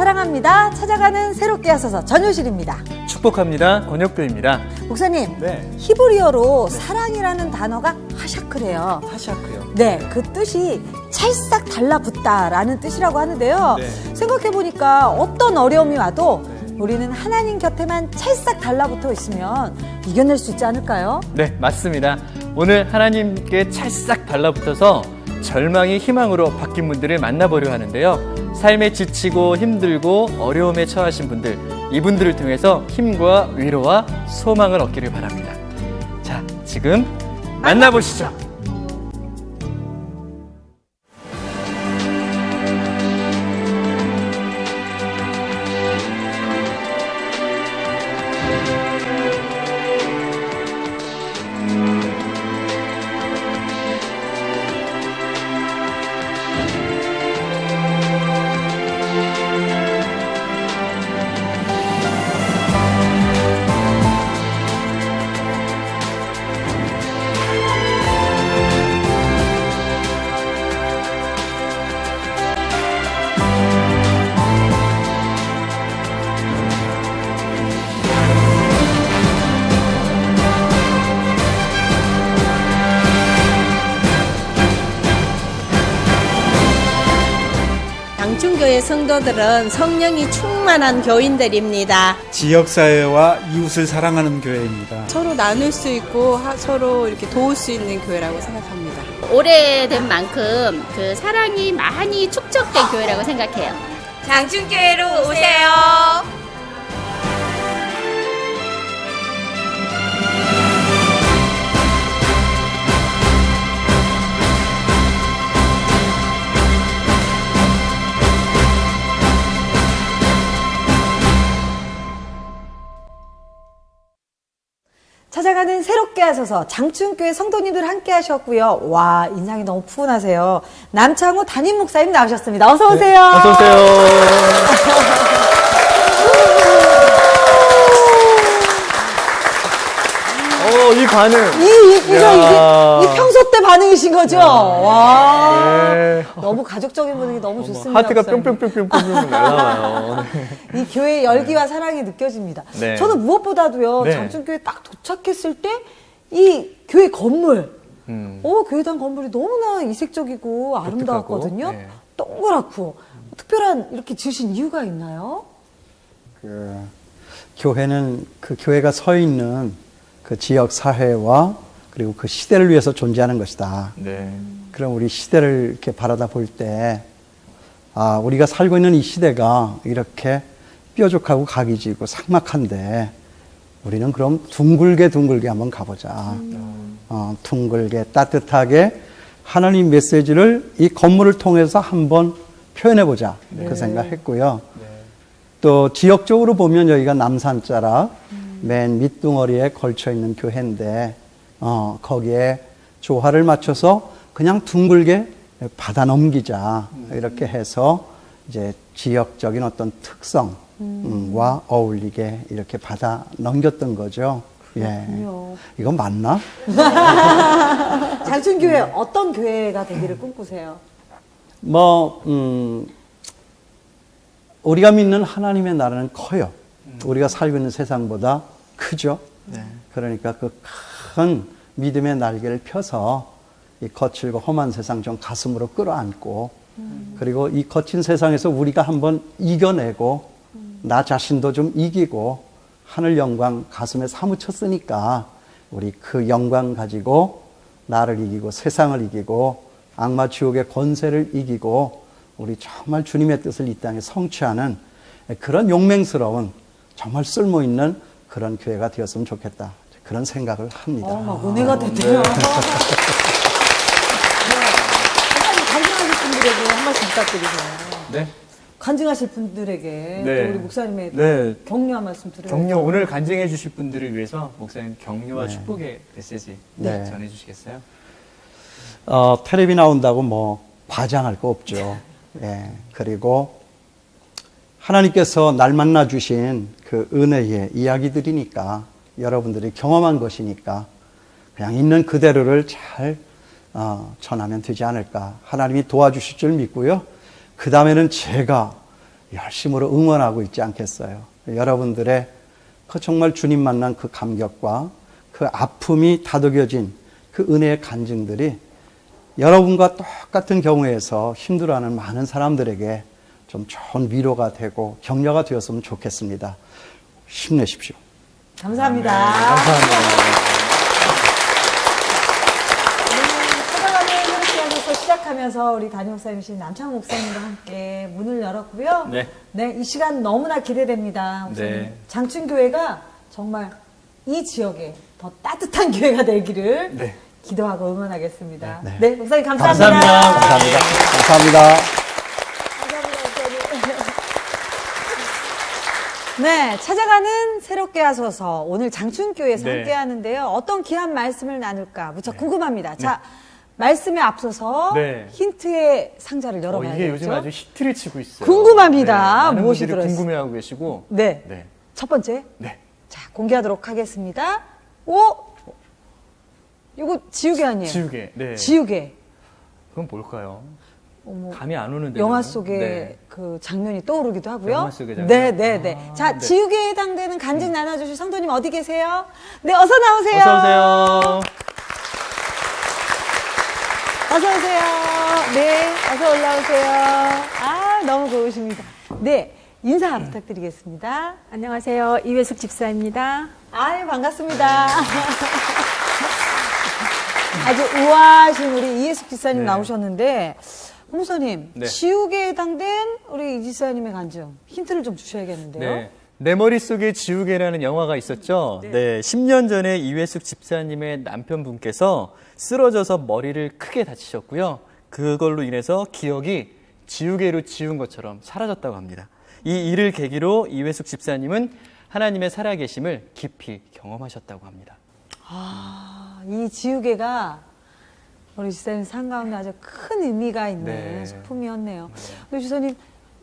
사랑합니다. 찾아가는 새롭게 하소서 전효실입니다. 축복합니다. 권혁도입니다. 목사님, 네. 히브리어로 사랑이라는 단어가 하샤크래요. 하샤크요. 네, 그 뜻이 찰싹 달라붙다라는 뜻이라고 하는데요. 네. 생각해보니까 어떤 어려움이 와도 우리는 하나님 곁에만 찰싹 달라붙어 있으면 이겨낼 수 있지 않을까요? 네, 맞습니다. 오늘 하나님께 찰싹 달라붙어서 절망이 희망으로 바뀐 분들을 만나보려 하는데요. 삶에 지치고 힘들고 어려움에 처하신 분들, 이분들을 통해서 힘과 위로와 소망을 얻기를 바랍니다. 자, 지금 만나보시죠. 장충교회 성도들은 성령이 충만한 교인들입니다. 지역사회와 이웃을 사랑하는 교회입니다. 서로 나눌 수 있고 서로 이렇게 도울 수 있는 교회라고 생각합니다. 오래된 만큼 그 사랑이 많이 축적된 교회라고 생각해요. 장충교회로 오세요. 찾아가는 새롭게 하소서 장충교회 성도님들 함께 하셨고요. 와, 인상이 너무 푸근하세요. 남창호 담임 목사님 나오셨습니다. 어서 오세요. 네, 어서 오세요. 이 반응. 이 평소 때 반응이신 거죠? 와. 네. 너무 가족적인 분위기 너무 좋습니다. 하트가 목사님. 뿅뿅뿅뿅뿅 날아와요. 이 교회의 열기와 사랑이 느껴집니다. 네. 저는 무엇보다도요, 네. 장충교회 딱 도착했을 때, 이 교회 건물, 교회당 건물이 너무나 이색적이고 아름다웠거든요. 네. 동그랗고, 특별한 이렇게 지으신 이유가 있나요? 교회는 그 교회가 서 있는 그 지역 사회와 그리고 그 시대를 위해서 존재하는 것이다. 네. 그럼 우리 시대를 이렇게 바라다 볼 때, 우리가 살고 있는 이 시대가 이렇게 뾰족하고 각이 지고 삭막한데, 우리는 그럼 둥글게 한번 가보자. 둥글게 따뜻하게 하나님 메시지를 이 건물을 통해서 한번 표현해보자. 그 생각했고요. 또 지역적으로 보면 여기가 남산자락 맨 밑둥어리에 걸쳐있는 교회인데, 거기에 조화를 맞춰서 그냥 둥글게 받아 넘기자. 이렇게 해서 이제 지역적인 어떤 특성과 어울리게 이렇게 받아 넘겼던 거죠. 예. 이건 맞나? 장충교회 어떤 교회가 되기를 꿈꾸세요? 우리가 믿는 하나님의 나라는 커요. 우리가 살고 있는 세상보다 크죠. 네. 그러니까 그 큰 믿음의 날개를 펴서 이 거칠고 험한 세상 좀 가슴으로 끌어안고, 그리고 이 거친 세상에서 우리가 한번 이겨내고, 나 자신도 좀 이기고, 하늘 영광 가슴에 사무쳤으니까 우리 그 영광 가지고 나를 이기고 세상을 이기고 악마 지옥의 권세를 이기고 우리 정말 주님의 뜻을 이 땅에 성취하는 그런 용맹스러운 정말 쓸모있는 그런 교회가 되었으면 좋겠다. 그런 생각을 합니다. 막 은혜가 됐대요. 간증하실 분들에게 한 말씀 부탁드리세요. 네. 간증하실 분들에게 네. 또 우리 목사님의 네. 격려 한 말씀 드려요. 격려, 오늘 간증해 주실 분들을 위해서 목사님 격려와 축복의 메시지 네. 전해 주시겠어요? 텔레비 나온다고 뭐 과장할 거 없죠. 예. 그리고 하나님께서 날 만나 주신 그 은혜의 이야기들이니까, 여러분들이 경험한 것이니까 그냥 있는 그대로를 잘 전하면 되지 않을까. 하나님이 도와주실 줄 믿고요. 그 다음에는 제가 열심으로 응원하고 있지 않겠어요. 여러분들의 그 정말 주님 만난 그 감격과 그 아픔이 다독여진 그 은혜의 간증들이 여러분과 똑같은 경우에서 힘들어하는 많은 사람들에게 좀 좋은 위로가 되고 격려가 되었으면 좋겠습니다. 힘내십시오. 감사합니다. 감사합니다. 찾아가는 새롭게 시작하면서 우리 담임 목사님이신 남창호 목사님과 함께 문을 열었고요. 네. 네, 이 시간 너무나 기대됩니다. 목사님. 네. 장춘교회가 정말 이 지역에 더 따뜻한 교회가 되기를 네. 기도하고 응원하겠습니다. 네. 네, 목사님 감사합니다. 감사합니다. 감사합니다. 감사합니다. 감사합니다, 목사님. 네, 찾아가는 새롭게 하소서 오늘 장춘교회에서 네. 함께 하는데요. 어떤 귀한 말씀을 나눌까 무척 궁금합니다. 자, 말씀에 앞서서 네. 힌트의 상자를 열어봐야죠. 이게 요즘 아주 히트를 치고 있어요. 궁금합니다. 많은 무엇이 분들이 들어있을지. 궁금해하고 계시고. 네. 네. 첫 번째. 네. 자, 공개하도록 하겠습니다. 오! 이거 지우개 아니에요? 지우개. 네. 지우개. 그건 뭘까요? 어머, 감이 안 오는데. 영화 저는. 속에 네. 그 장면이 떠오르기도 하고요. 영화 속의 장면? 네, 네, 네. 자, 네. 지우개에 해당되는 간증 나눠주실 성도님 어디 계세요? 네, 어서 나오세요. 어서 오세요. 어서 오세요. 네, 어서 올라오세요. 아, 너무 고우십니다. 네, 인사 부탁드리겠습니다. 안녕하세요. 이회숙 집사입니다. 아유, 반갑습니다. 아주 우아하신 우리 이예숙 집사님 네. 나오셨는데, 홍사님, 네. 지우개에 해당된 우리 이 집사님의 간증, 힌트를 좀 주셔야겠는데요. 네. 내 머릿속에 지우개라는 영화가 있었죠. 네. 10년 전에 이회숙 집사님의 남편분께서 쓰러져서 머리를 크게 다치셨고요. 그걸로 인해서 기억이 지우개로 지운 것처럼 사라졌다고 합니다. 이 일을 계기로 이회숙 집사님은 하나님의 살아계심을 깊이 경험하셨다고 합니다. 아, 이 지우개가 우리 집사님 삶 가운데 아주 큰 의미가 있는 네. 소품이었네요. 근데 집사님,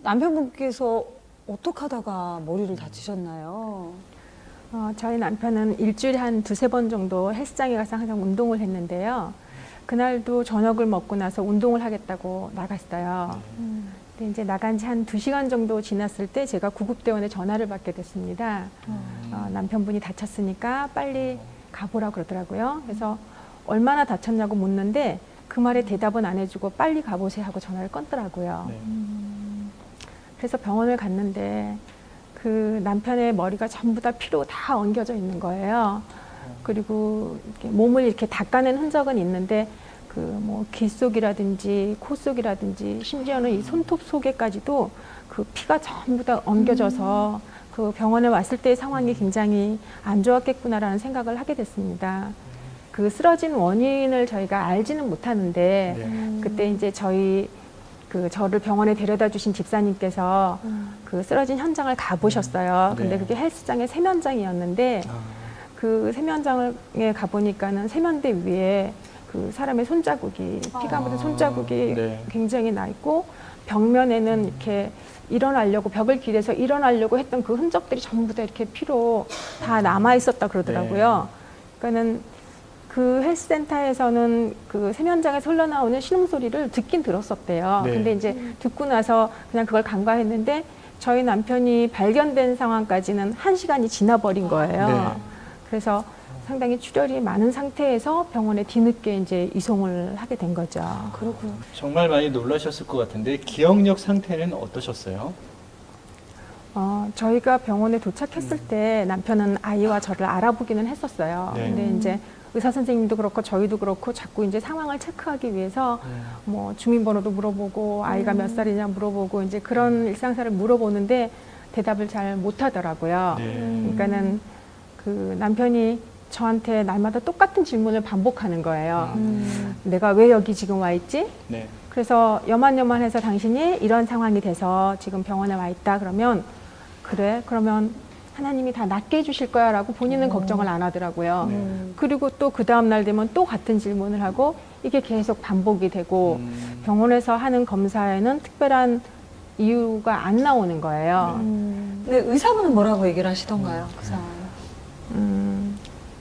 남편분께서 어떻게 하다가 머리를 다치셨나요? 저희 남편은 일주일에 한 두세 번 정도 헬스장에 가서 항상 운동을 했는데요. 그날도 저녁을 먹고 나서 운동을 하겠다고 나갔어요. 근데 이제 나간 지 한 2시간 정도 지났을 때 제가 구급대원에 전화를 받게 됐습니다. 남편분이 다쳤으니까 빨리 가보라고 그러더라고요. 그래서 얼마나 다쳤냐고 묻는데 그 말에 대답은 안 해주고 빨리 가보세요 하고 전화를 끊더라고요. 그래서 병원을 갔는데 그 남편의 머리가 전부 다 피로 다 엉겨져 있는 거예요. 그리고 이렇게 몸을 이렇게 닦아낸 흔적은 있는데 그 뭐 귀 속이라든지 코 속이라든지 심지어는 이 손톱 속에까지도 그 피가 전부 다 엉겨져서 그 병원에 왔을 때의 상황이 굉장히 안 좋았겠구나라는 생각을 하게 됐습니다. 그 쓰러진 원인을 저희가 알지는 못하는데 그때 이제 저를 병원에 데려다 주신 집사님께서 그 쓰러진 현장을 가보셨어요. 근데 그게 헬스장의 세면장이었는데 그 세면장에 가보니까는 세면대 위에 그 사람의 손자국이, 피가 묻은 손자국이 네. 굉장히 나 있고 벽면에는 이렇게 일어나려고, 벽을 기대서 일어나려고 했던 그 흔적들이 전부 다 이렇게 피로 다 남아 있었다 그러더라고요. 그러니까는 그 헬스센터에서는 그 세면장에서 흘러나오는 신음소리를 듣긴 들었었대요. 네. 근데 이제 듣고 나서 그냥 그걸 간과했는데 저희 남편이 발견된 상황까지는 1시간이 지나버린 거예요. 네. 그래서 상당히 출혈이 많은 상태에서 병원에 뒤늦게 이제 이송을 하게 된 거죠. 그렇군요. 정말 많이 놀라셨을 것 같은데 기억력 상태는 어떠셨어요? 저희가 병원에 도착했을 때 남편은 아이와 저를 알아보기는 했었어요. 네. 근데 이제 의사 선생님도 그렇고 저희도 그렇고 자꾸 이제 상황을 체크하기 위해서 뭐 주민번호도 물어보고 아이가 몇 살이냐 물어보고 이제 그런 일상사를 물어보는데 대답을 잘 못하더라고요. 그러니까는 그 남편이 저한테 날마다 똑같은 질문을 반복하는 거예요. 내가 왜 여기 지금 와 있지? 네. 그래서 여만여만해서 당신이 이런 상황이 돼서 지금 병원에 와 있다 그러면 그래? 그러면 하나님이 다 낫게 해주실 거야 라고 본인은 걱정을 안 하더라고요. 그리고 또 그 다음날 되면 또 같은 질문을 하고 이게 계속 반복이 되고 병원에서 하는 검사에는 특별한 이유가 안 나오는 거예요. 근데 의사분은 뭐라고 얘기를 하시던가요? 그 상황.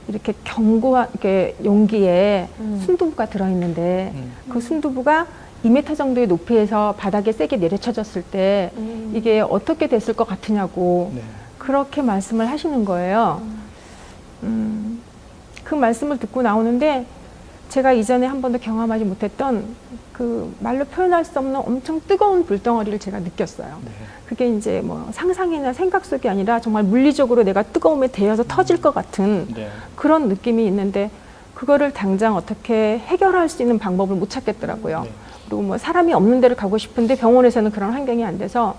이렇게 견고한 이렇게 용기에 순두부가 들어있는데 그 순두부가 2m 정도의 높이에서 바닥에 세게 내려쳐졌을 때 이게 어떻게 됐을 것 같으냐고 네. 그렇게 말씀을 하시는 거예요. 그 말씀을 듣고 나오는데 제가 이전에 한 번도 경험하지 못했던 그 말로 표현할 수 없는 엄청 뜨거운 불덩어리를 제가 느꼈어요. 네. 그게 이제 뭐 상상이나 생각 속이 아니라 정말 물리적으로 내가 뜨거움에 데여서 터질 것 같은 네. 그런 느낌이 있는데 그거를 당장 어떻게 해결할 수 있는 방법을 못 찾겠더라고요. 네. 그리고 뭐 사람이 없는 데를 가고 싶은데 병원에서는 그런 환경이 안 돼서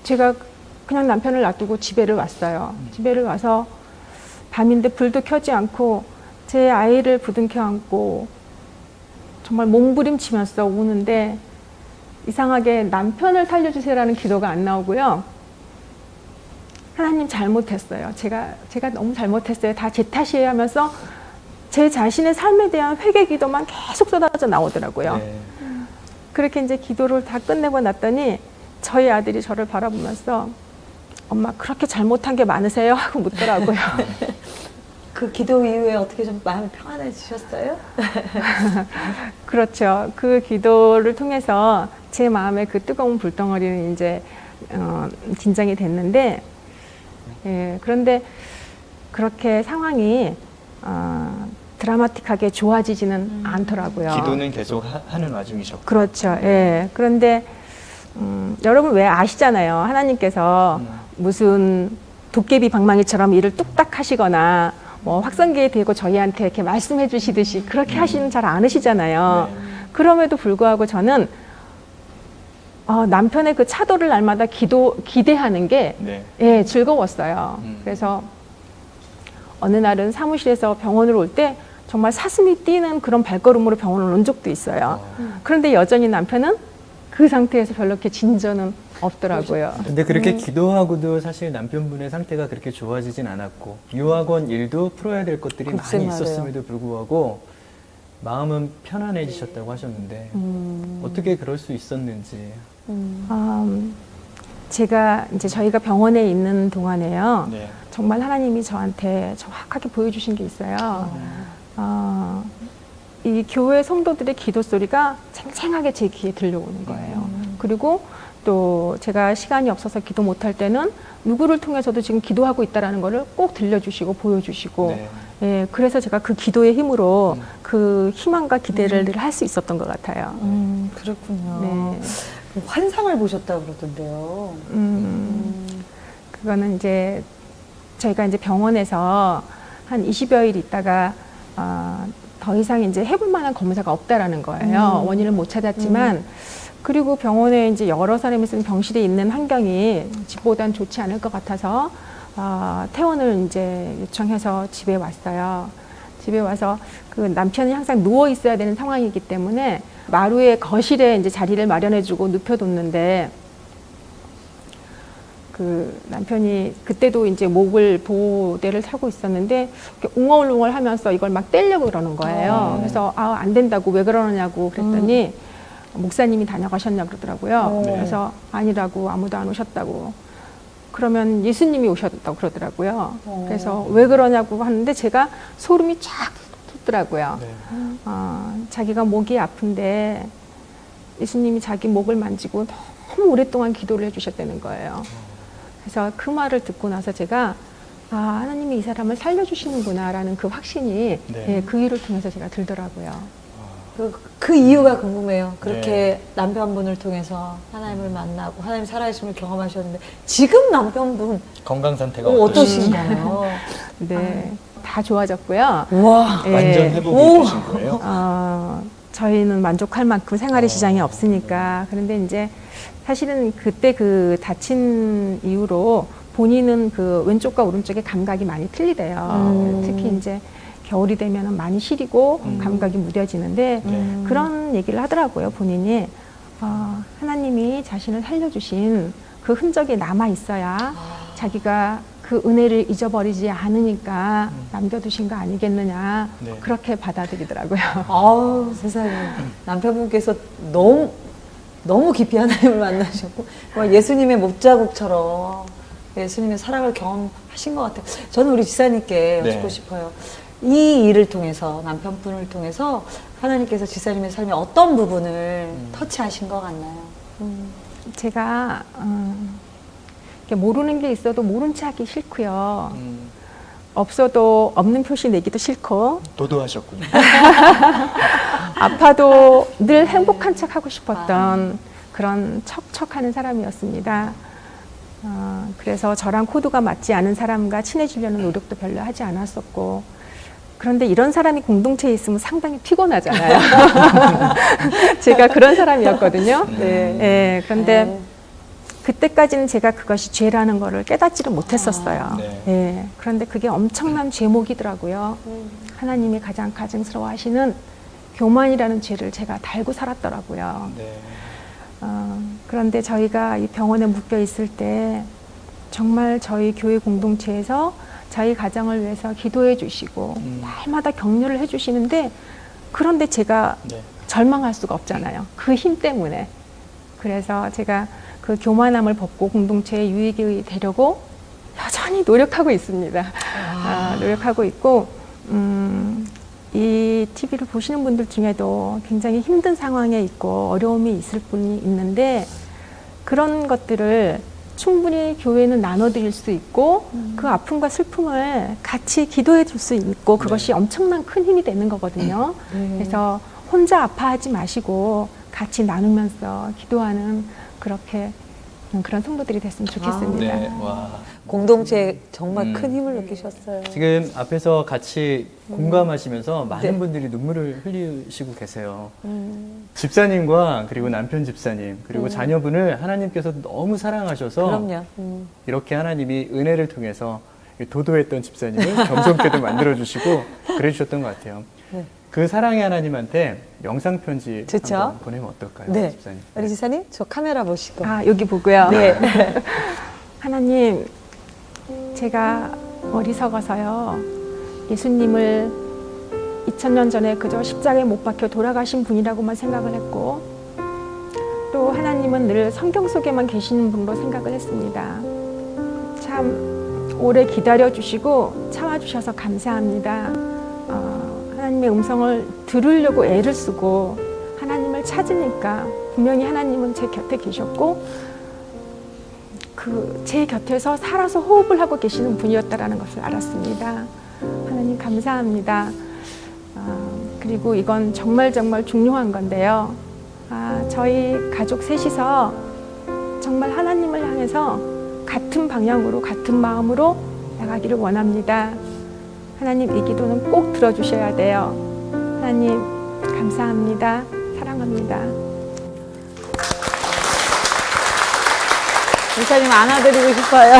제가 그냥 남편을 놔두고 집에를 왔어요. 집에를 와서 밤인데 불도 켜지 않고 제 아이를 부둥켜 안고 정말 몸부림치면서 우는데 이상하게 남편을 살려주세요라는 기도가 안 나오고요. 하나님 잘못했어요. 제가 너무 잘못했어요. 다 제 탓이에요 하면서 제 자신의 삶에 대한 회개 기도만 계속 쏟아져 나오더라고요. 네. 그렇게 이제 기도를 다 끝내고 났더니 저희 아들이 저를 바라보면서 엄마 그렇게 잘못한 게 많으세요? 하고 묻더라고요. 그 기도 이후에 어떻게 좀 마음이 평안해지셨어요? 그렇죠. 그 기도를 통해서 제 마음의 그 뜨거운 불덩어리는 이제 진정이 됐는데, 예, 그런데 그렇게 상황이 드라마틱하게 좋아지지는 않더라고요. 기도는 계속 하는 와중이셨고. 그렇죠. 예. 그런데 여러분 왜 아시잖아요. 하나님께서 무슨 도깨비 방망이처럼 일을 뚝딱 하시거나 뭐 확성기에 대고 저희한테 이렇게 말씀해 주시듯이 그렇게 하시는 잘 않으시잖아요. 네. 그럼에도 불구하고 저는 남편의 그 차도를 날마다 기대하는 게 네. 예, 즐거웠어요. 그래서 어느 날은 사무실에서 병원을 올 때 정말 사슴이 뛰는 그런 발걸음으로 병원을 온 적도 있어요. 그런데 여전히 남편은 그 상태에서 별로 이렇게 진전은 없더라고요. 근데 그렇게 기도하고도 사실 남편분의 상태가 그렇게 좋아지진 않았고 유학원 일도 풀어야 될 것들이 글쎄 많이 말이에요. 있었음에도 불구하고 마음은 편안해지셨다고 하셨는데 어떻게 그럴 수 있었는지. 제가 이제 저희가 병원에 있는 동안에요. 네. 정말 하나님이 저한테 정확하게 보여주신 게 있어요. 이 교회 성도들의 기도 소리가 쟁쟁하게 제 귀에 들려오는 거예요. 그리고 또 제가 시간이 없어서 기도 못할 때는 누구를 통해서도 지금 기도하고 있다라는 거를 꼭 들려주시고 보여주시고 네. 예, 그래서 제가 그 기도의 힘으로 그 희망과 기대를 늘 할 수 있었던 것 같아요. 그렇군요. 네. 환상을 보셨다고 그러던데요. 그거는 이제 저희가 이제 병원에서 한 20여일 있다가 더 이상 이제 해볼 만한 검사가 없다라는 거예요. 원인을 못 찾았지만 그리고 병원에 이제 여러 사람이 쓰는 병실에 있는 환경이 집보단 좋지 않을 것 같아서 퇴원을 이제 요청해서 집에 왔어요. 집에 와서 그 남편이 항상 누워 있어야 되는 상황이기 때문에 마루의 거실에 이제 자리를 마련해주고 눕혀뒀는데 그 남편이 그때도 이제 목을 보호대를 타고 있었는데 이렇게 웅얼웅얼 하면서 이걸 막 떼려고 그러는 거예요. 그래서 안 된다고 왜 그러느냐고 그랬더니 목사님이 다녀가셨냐 그러더라고요. 그래서 아니라고 아무도 안 오셨다고. 그러면 예수님이 오셨다고 그러더라고요. 그래서 왜 그러냐고 하는데 제가 소름이 쫙 돋더라고요. 네. 자기가 목이 아픈데 예수님이 자기 목을 만지고 너무 오랫동안 기도를 해주셨다는 거예요. 그래서 그 말을 듣고 나서 제가 하나님이 이 사람을 살려주시는구나라는 그 확신이 네. 예, 그 일을 통해서 제가 들더라고요. 그 이유가 궁금해요. 그렇게 네. 남편분을 통해서 하나님을 만나고 하나님 살아계심을 경험하셨는데 지금 남편분 건강 상태가 어떠신가요? 네, 다 좋아졌고요. 와, 예. 완전 회복이 되신 거예요? 저희는 만족할 만큼 생활의 지장이 없으니까. 그런데 이제 사실은 그때 그 다친 이후로 본인은 그 왼쪽과 오른쪽의 감각이 많이 틀리대요. 특히 이제 겨울이 되면 많이 시리고 감각이 무뎌지는데 네. 그런 얘기를 하더라고요. 본인이 하나님이 자신을 살려주신 그 흔적이 남아 있어야 자기가 그 은혜를 잊어버리지 않으니까 남겨두신 거 아니겠느냐. 네. 그렇게 받아들이더라고요. 아우 세상에 남편분께서 너무 깊이 하나님을 만나셨고 정말 예수님의 못자국처럼 예수님의 사랑을 경험하신 것 같아요. 저는 우리 지사님께 네. 여쭙고 싶어요. 이 일을 통해서 남편분을 통해서 하나님께서 지사님의 삶에 어떤 부분을 터치하신 것 같나요? 제가 이렇게 모르는 게 있어도 모른 체 하기 싫고요. 없어도 없는 표시 내기도 싫고 도도하셨군요. 아파도 늘 행복한 척 하고 싶었던 그런 척척하는 사람이었습니다. 그래서 저랑 코드가 맞지 않은 사람과 친해지려는 노력도 별로 하지 않았었고, 그런데 이런 사람이 공동체에 있으면 상당히 피곤하잖아요. 제가 그런 사람이었거든요. 네, 그런데 그때까지는 제가 그것이 죄라는 거를 깨닫지를 못했었어요. 네, 그런데 그게 엄청난 죄목이더라고요. 하나님이 가장 가증스러워하시는 교만이라는 죄를 제가 달고 살았더라고요. 그런데 저희가 이 병원에 묶여 있을 때 정말 저희 교회 공동체에서 저희 가정을 위해서 기도해 주시고 날마다 격려를 해 주시는데, 그런데 제가 절망할 수가 없잖아요. 그 힘 때문에. 그래서 제가 그 교만함을 벗고 공동체에 유익이 되려고 여전히 노력하고 있습니다. 노력하고 있고, 이 TV를 보시는 분들 중에도 굉장히 힘든 상황에 있고 어려움이 있을 분이 있는데, 그런 것들을 충분히 교회는 나눠드릴 수 있고 그 아픔과 슬픔을 같이 기도해 줄 수 있고, 그것이 엄청난 큰 힘이 되는 거거든요. 그래서 혼자 아파하지 마시고 같이 나누면서 기도하는 그런 성도들이 됐으면 좋겠습니다. 와. 공동체에 정말 큰 힘을 느끼셨어요. 지금 앞에서 같이 공감하시면서 많은 분들이 눈물을 흘리시고 계세요. 집사님과 그리고 남편 집사님 그리고 자녀분을 하나님께서 너무 사랑하셔서 그럼요. 이렇게 하나님이 은혜를 통해서 도도했던 집사님을 겸손케도 만들어주시고 그래주셨던 것 같아요. 네. 그 사랑의 하나님한테 영상 편지 좋죠. 한번 보내면 어떨까요, 네. 집사님? 우리 지사님, 저 카메라 보시고. 여기 보고요. 네. 하나님, 제가 어리석어서요, 예수님을 2000년 전에 그저 십자가에 못 박혀 돌아가신 분이라고만 생각을 했고, 또 하나님은 늘 성경 속에만 계시는 분으로 생각을 했습니다. 참 오래 기다려주시고 참아주셔서 감사합니다. 하나님의 음성을 들으려고 애를 쓰고 하나님을 찾으니까 분명히 하나님은 제 곁에 계셨고, 제 곁에서 살아서 호흡을 하고 계시는 분이었다라는 것을 알았습니다. 하나님 감사합니다. 그리고 이건 정말 중요한 건데요. 저희 가족 셋이서 정말 하나님을 향해서 같은 방향으로 같은 마음으로 나가기를 원합니다. 하나님, 이 기도는 꼭 들어주셔야 돼요. 하나님 감사합니다. 사랑합니다. 지사님 안아드리고 싶어요.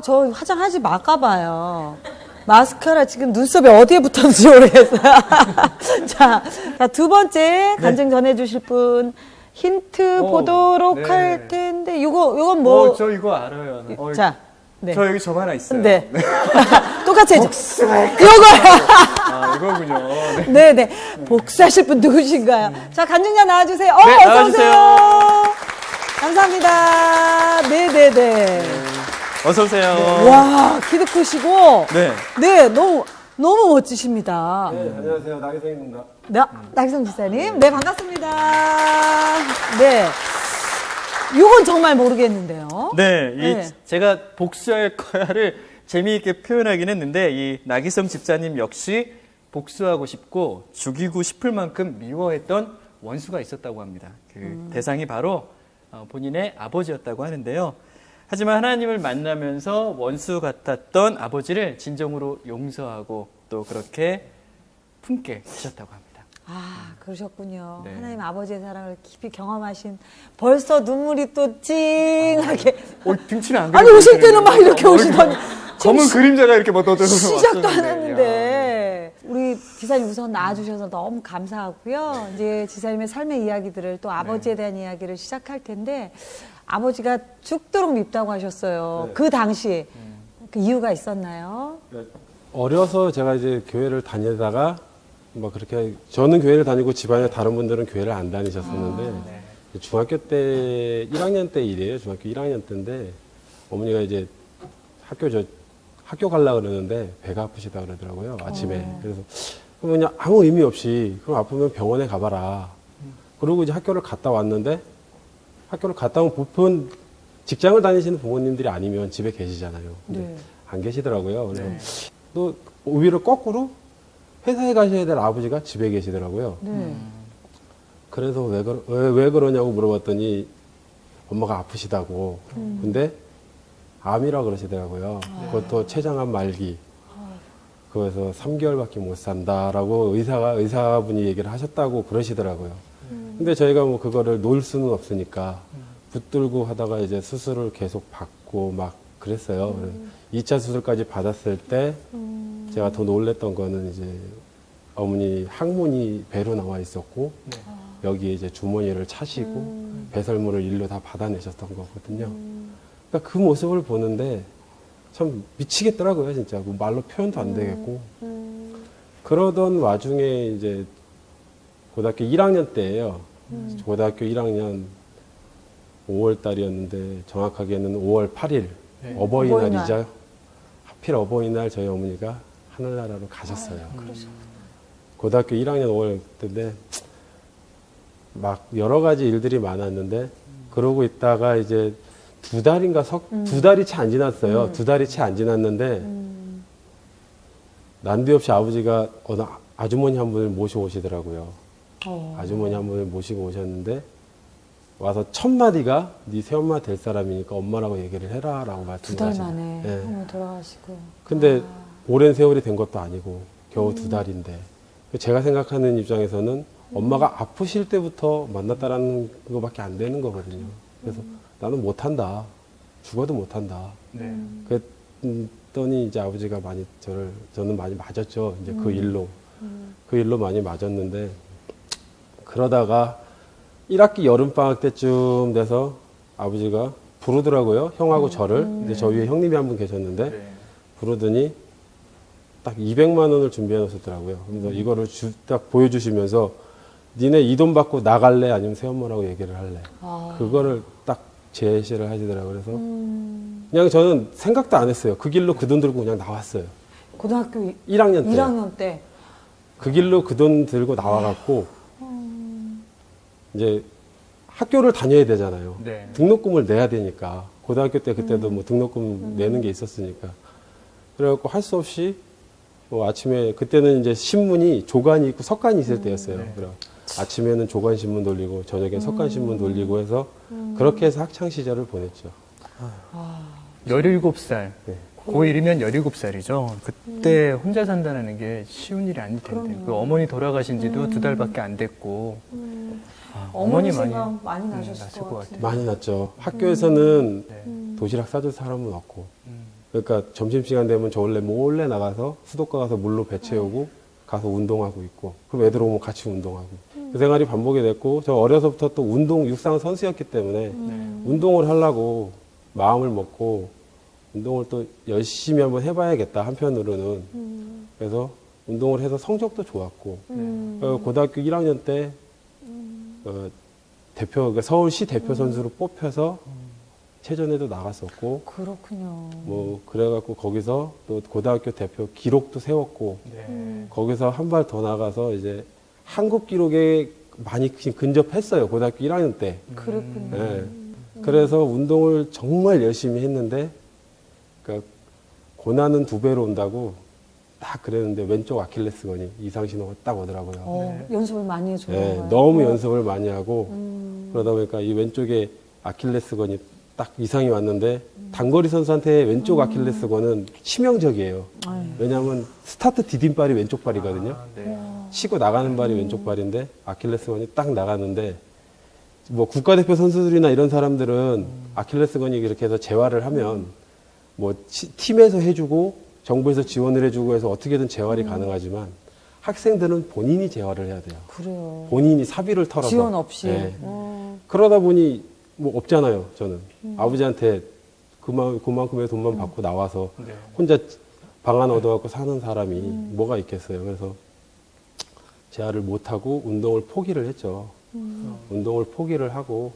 저 화장하지 말까봐요. 마스카라 지금 눈썹에 어디에 붙었는지 모르겠어요. 자, 두 번째 간증 전해주실 분 힌트 보도록 할 텐데, 요건 뭐? 저 이거 알아요. 자, 네. 저 여기 점 하나 있어요. 네. 똑같이 해줘. 요거야. 이거군요. 네네. 복수하실 분 누구신가요? 자, 간증자 나와주세요. 네, 어서오세요. 감사합니다. 네네네. 어서오세요. 와, 키도 크시고. 네. 네, 너무 멋지십니다. 네, 안녕하세요. 나기성입니다. 네, 나기성 지사님. 네, 반갑습니다. 네. 이건 정말 모르겠는데요. 네, 제가 복수할 거야를 재미있게 표현하긴 했는데, 이 나기성 집사님 역시 복수하고 싶고 죽이고 싶을 만큼 미워했던 원수가 있었다고 합니다. 그 대상이 바로 본인의 아버지였다고 하는데요. 하지만 하나님을 만나면서 원수 같았던 아버지를 진정으로 용서하고 또 그렇게 품게 되셨다고 합니다. 그러셨군요. 네. 하나님 아버지의 사랑을 깊이 경험하신, 벌써 눈물이 또 찡하게. 등치는 안 아니, 오실 때는 막 이렇게 오시더니. 검은 그림자가 이렇게 뭐 시작도 안 했는데. 우리 지사님 우선 나와주셔서 너무 감사하고요. 이제 지사님의 삶의 이야기들을, 또 아버지에 대한 이야기를 시작할 텐데, 아버지가 죽도록 밉다고 하셨어요. 네. 그 당시 그 이유가 있었나요? 어려서 제가 이제 교회를 다니다가 뭐 그렇게 저는 교회를 다니고 집안에 다른 분들은 교회를 안 다니셨었는데 중학교 때 1학년 때 일이에요. 중학교 1학년 때인데 어머니가 이제 학교 가려고 그러는데 배가 아프시다 그러더라고요. 아침에. 그래서 그냥 아무 의미 없이 그럼 아프면 병원에 가봐라. 그리고 이제 학교를 갔다 왔는데 학교를 갔다 오면 보통 직장을 다니시는 부모님들이 아니면 집에 계시잖아요. 근데 네. 안 계시더라고요. 그래서 또 오히려 거꾸로 회사에 가셔야 될 아버지가 집에 계시더라고요. 네. 그래서 왜 그러냐고 물어봤더니 엄마가 아프시다고. 근데 암이라 그러시더라고요. 그것도 췌장암 말기. 그래서 3개월밖에 못 산다라고 의사분이 얘기를 하셨다고 그러시더라고요. 근데 저희가 뭐 그거를 놓을 수는 없으니까 붙들고 하다가 이제 수술을 계속 받고 막 그랬어요. 2차 수술까지 받았을 때 제가 더 놀랬던 거는 이제 어머니 항문이 배로 나와 있었고 여기에 이제 주머니를 차시고 배설물을 일로 다 받아내셨던 거거든요. 그러니까 그 모습을 보는데 참 미치겠더라고요, 진짜. 뭐 말로 표현도 안 되겠고. 그러던 와중에 이제 고등학교 1학년 때예요. 고등학교 1학년 5월 달이었는데 정확하게는 5월 8일 어버이날이죠. 하필 어버이날 저희 어머니가 하늘나라로 가셨어요. 고등학교 1학년 5월 때인데 막 여러 가지 일들이 많았는데 그러고 있다가 이제 두 달이 채 안 지났어요. 2달이 채 안 지났는데 난데없이 아버지가 어느 아주머니 한 분을 모셔오시더라고요. 아주머니 한 분을 모시고 오셨는데 와서 첫 마디가 네 새엄마 될 사람이니까 엄마라고 얘기를 해라라고 2달 말씀하시네요. 만에 예. 어머 돌아가시고. 근데 오랜 세월이 된 것도 아니고 겨우 2달인데 제가 생각하는 입장에서는 엄마가 아프실 때부터 만났다라는 것밖에 안 되는 거거든요. 그래서 나는 못한다. 죽어도 못한다. 네. 그랬더니 이제 아버지가 저는 많이 맞았죠. 이제 그 일로 많이 맞았는데 그러다가 1학기 여름방학 때쯤 돼서 아버지가 부르더라고요. 형하고 저를. 근데 저 위에 형님이 한 분 계셨는데 네. 부르더니 딱 200만 원을 준비해 놓으셨더라고요. 그래서 이거를 딱 보여주시면서 니네 이 돈 받고 나갈래? 아니면 새엄마라고 얘기를 할래? 그거를 딱 제시를 하시더라고요. 그래서 그냥 저는 생각도 안 했어요. 그 길로 그 돈 들고 그냥 나왔어요. 고등학교 1학년 때. 1학년 때. 그 길로 그 돈 들고 나와갖고 이제 학교를 다녀야 되잖아요. 네. 등록금을 내야 되니까. 고등학교 때 그때도 뭐 등록금 내는 게 있었으니까. 그래갖고 할 수 없이 뭐 아침에 그때는 이제 신문이 조간이 있고 석간이 있을 때였어요. 그래 아침에는 조간 신문 돌리고 저녁에 석간 신문 돌리고 해서 그렇게 해서 학창 시절을 보냈죠. 17살. 네. 고1이면 17살이죠. 그때 혼자 산다는 게 쉬운 일이 아닐 텐데. 그 어머니 돌아가신 지도 2달밖에 안 됐고. 어머니 생각 많이 나셨을 것 같아요. 많이 났죠. 학교에서는 네. 도시락 싸줄 사람은 없고. 그러니까 점심시간 되면 저 원래 몰래 나가서 수도가 가서 물로 배 채우고 가서 운동하고 있고. 그럼 애들 오면 같이 운동하고. 그 생활이 반복이 됐고, 저 어려서부터 또 육상 선수였기 때문에 운동을 하려고 마음을 먹고 운동을 또 열심히 한번 해봐야겠다 한편으로는. 그래서 운동을 해서 성적도 좋았고 고등학교 1학년 때 그러니까 서울시 대표 선수로 뽑혀서 체전에도 나갔었고 그렇군요. 뭐 그래갖고 거기서 또 고등학교 대표 기록도 세웠고 네. 거기서 한 발 더 나가서 이제 한국 기록에 많이 근접했어요. 고등학교 1학년 때. 그렇군요. 네. 그래서 운동을 정말 열심히 했는데, 그러니까 고난은 2배로 온다고 딱 그랬는데 왼쪽 아킬레스건이 이상 신호가 딱 오더라고요. 연습을 많이 해줘요. 네, 너무 연습을 많이 하고 그러다 보니까 이 왼쪽에 아킬레스건이 딱 이상이 왔는데 단거리 선수한테 왼쪽 아킬레스건은 치명적이에요. 왜냐하면 스타트 디딤발이 왼쪽 발이거든요. 네. 치고 나가는 발이 왼쪽 발인데 아킬레스건이 딱 나가는데 뭐 국가대표 선수들이나 이런 사람들은 아킬레스건이 이렇게 해서 재활을 하면 뭐 팀에서 해주고 정부에서 지원을 해주고 해서 어떻게든 재활이 가능하지만 학생들은 본인이 재활을 해야 돼요. 그래요. 본인이 사비를 털어서. 지원 없이. 네. 그러다 보니 뭐 없잖아요. 저는 아버지한테 그만큼의 돈만 받고 나와서 네. 혼자 방 하나 얻어갖고 사는 사람이 뭐가 있겠어요. 그래서 재활을 못하고 운동을 포기를 했죠. 운동을 포기를 하고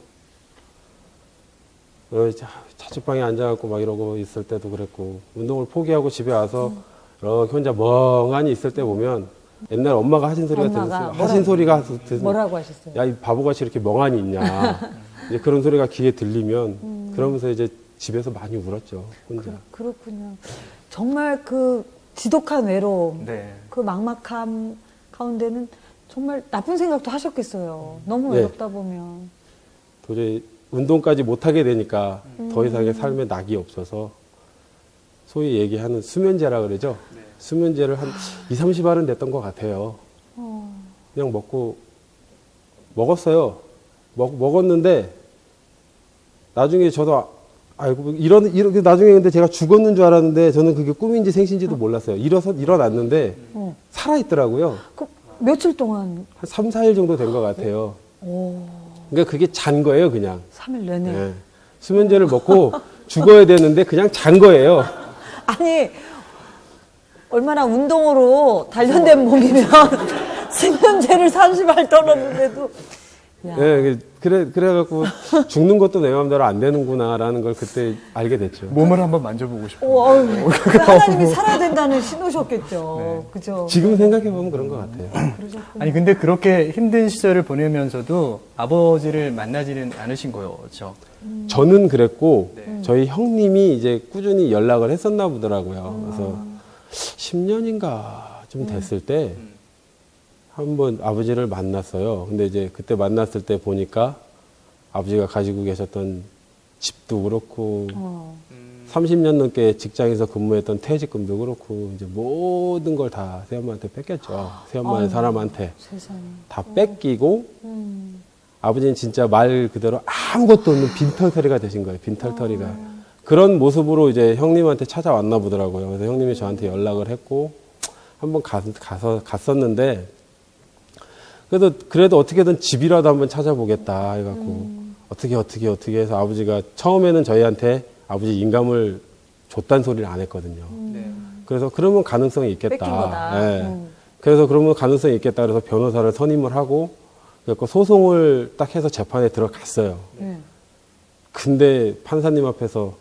자취방에 앉아갖고 막 이러고 있을 때도 그랬고 운동을 포기하고 집에 와서 이렇게 혼자 멍하니 있을 때 보면 옛날 엄마가 하신 소리가 엄마가 들렸어요. 하신 소리가 뭐라고 하셨어요? 야, 이 바보같이 이렇게 멍하니 있냐. 이제 그런 소리가 귀에 들리면 그러면서 이제 집에서 많이 울었죠. 혼자. 그렇군요. 정말 그 지독한 외로움, 네. 그 막막함 가운데는 정말 나쁜 생각도 하셨겠어요. 너무 네. 외롭다 보면. 도저히 운동까지 못하게 되니까 더 이상의 삶에 낙이 없어서 소위 얘기하는 수면제라 그러죠. 수면제를 한 2, 30알은 냈던 것 같아요. 그냥 먹었어요. 먹었는데 나중에 저도 아이고 이렇게 나중에 근데 제가 죽었는 줄 알았는데 저는 그게 꿈인지 생신지도 몰랐어요. 일어났는데 살아있더라고요. 그 며칠 동안 한 3, 4일 정도 된 것 같아요. 그러니까 그게 잔 거예요, 그냥. 3일 내내. 네. 수면제를 먹고 죽어야 되는데 그냥 잔 거예요. 아니 얼마나 운동으로 단련된 몸이면 수면제를 30알 떨었는데도 야. 네, 그래갖고 죽는 것도 내 마음대로 안 되는구나라는 걸 그때 알게 됐죠. 몸을 한번 만져보고 싶어요. 그 하나님이 살아야 된다는 신호셨겠죠. 그죠? 지금 생각해보면 그런 것 같아요. 아니 근데 그렇게 힘든 시절을 보내면서도 아버지를 만나지는 않으신 거죠. 저는 그랬고 저희 형님이 이제 꾸준히 연락을 했었나 보더라고요. 그래서 10년인가 좀 됐을 때 한번 아버지를 만났어요. 근데 이제 그때 만났을 때 보니까 아버지가 가지고 계셨던 집도 그렇고 30년 넘게 직장에서 근무했던 퇴직금도 그렇고 이제 모든 걸 다 새엄마한테 뺏겼죠. 새엄마의 사람한테 세상에. 다 뺏기고 아버지는 진짜 말 그대로 아무것도 없는 빈털터리가 되신 거예요. 빈털터리가. 그런 모습으로 이제 형님한테 찾아왔나 보더라고요. 그래서 형님이 저한테 연락을 했고 한번 갔었는데 그래도 어떻게든 집이라도 한번 찾아보겠다 해갖고 어떻게 해서 아버지가 처음에는 저희한테 아버지 인감을 줬다는 소리를 안 했거든요. 그래서 그러면 가능성이 있겠다. 뺏긴 거다. 네. 그래서 그러면 가능성이 있겠다. 그래서 변호사를 선임을 하고 그래서 소송을 딱 해서 재판에 들어갔어요. 근데 판사님 앞에서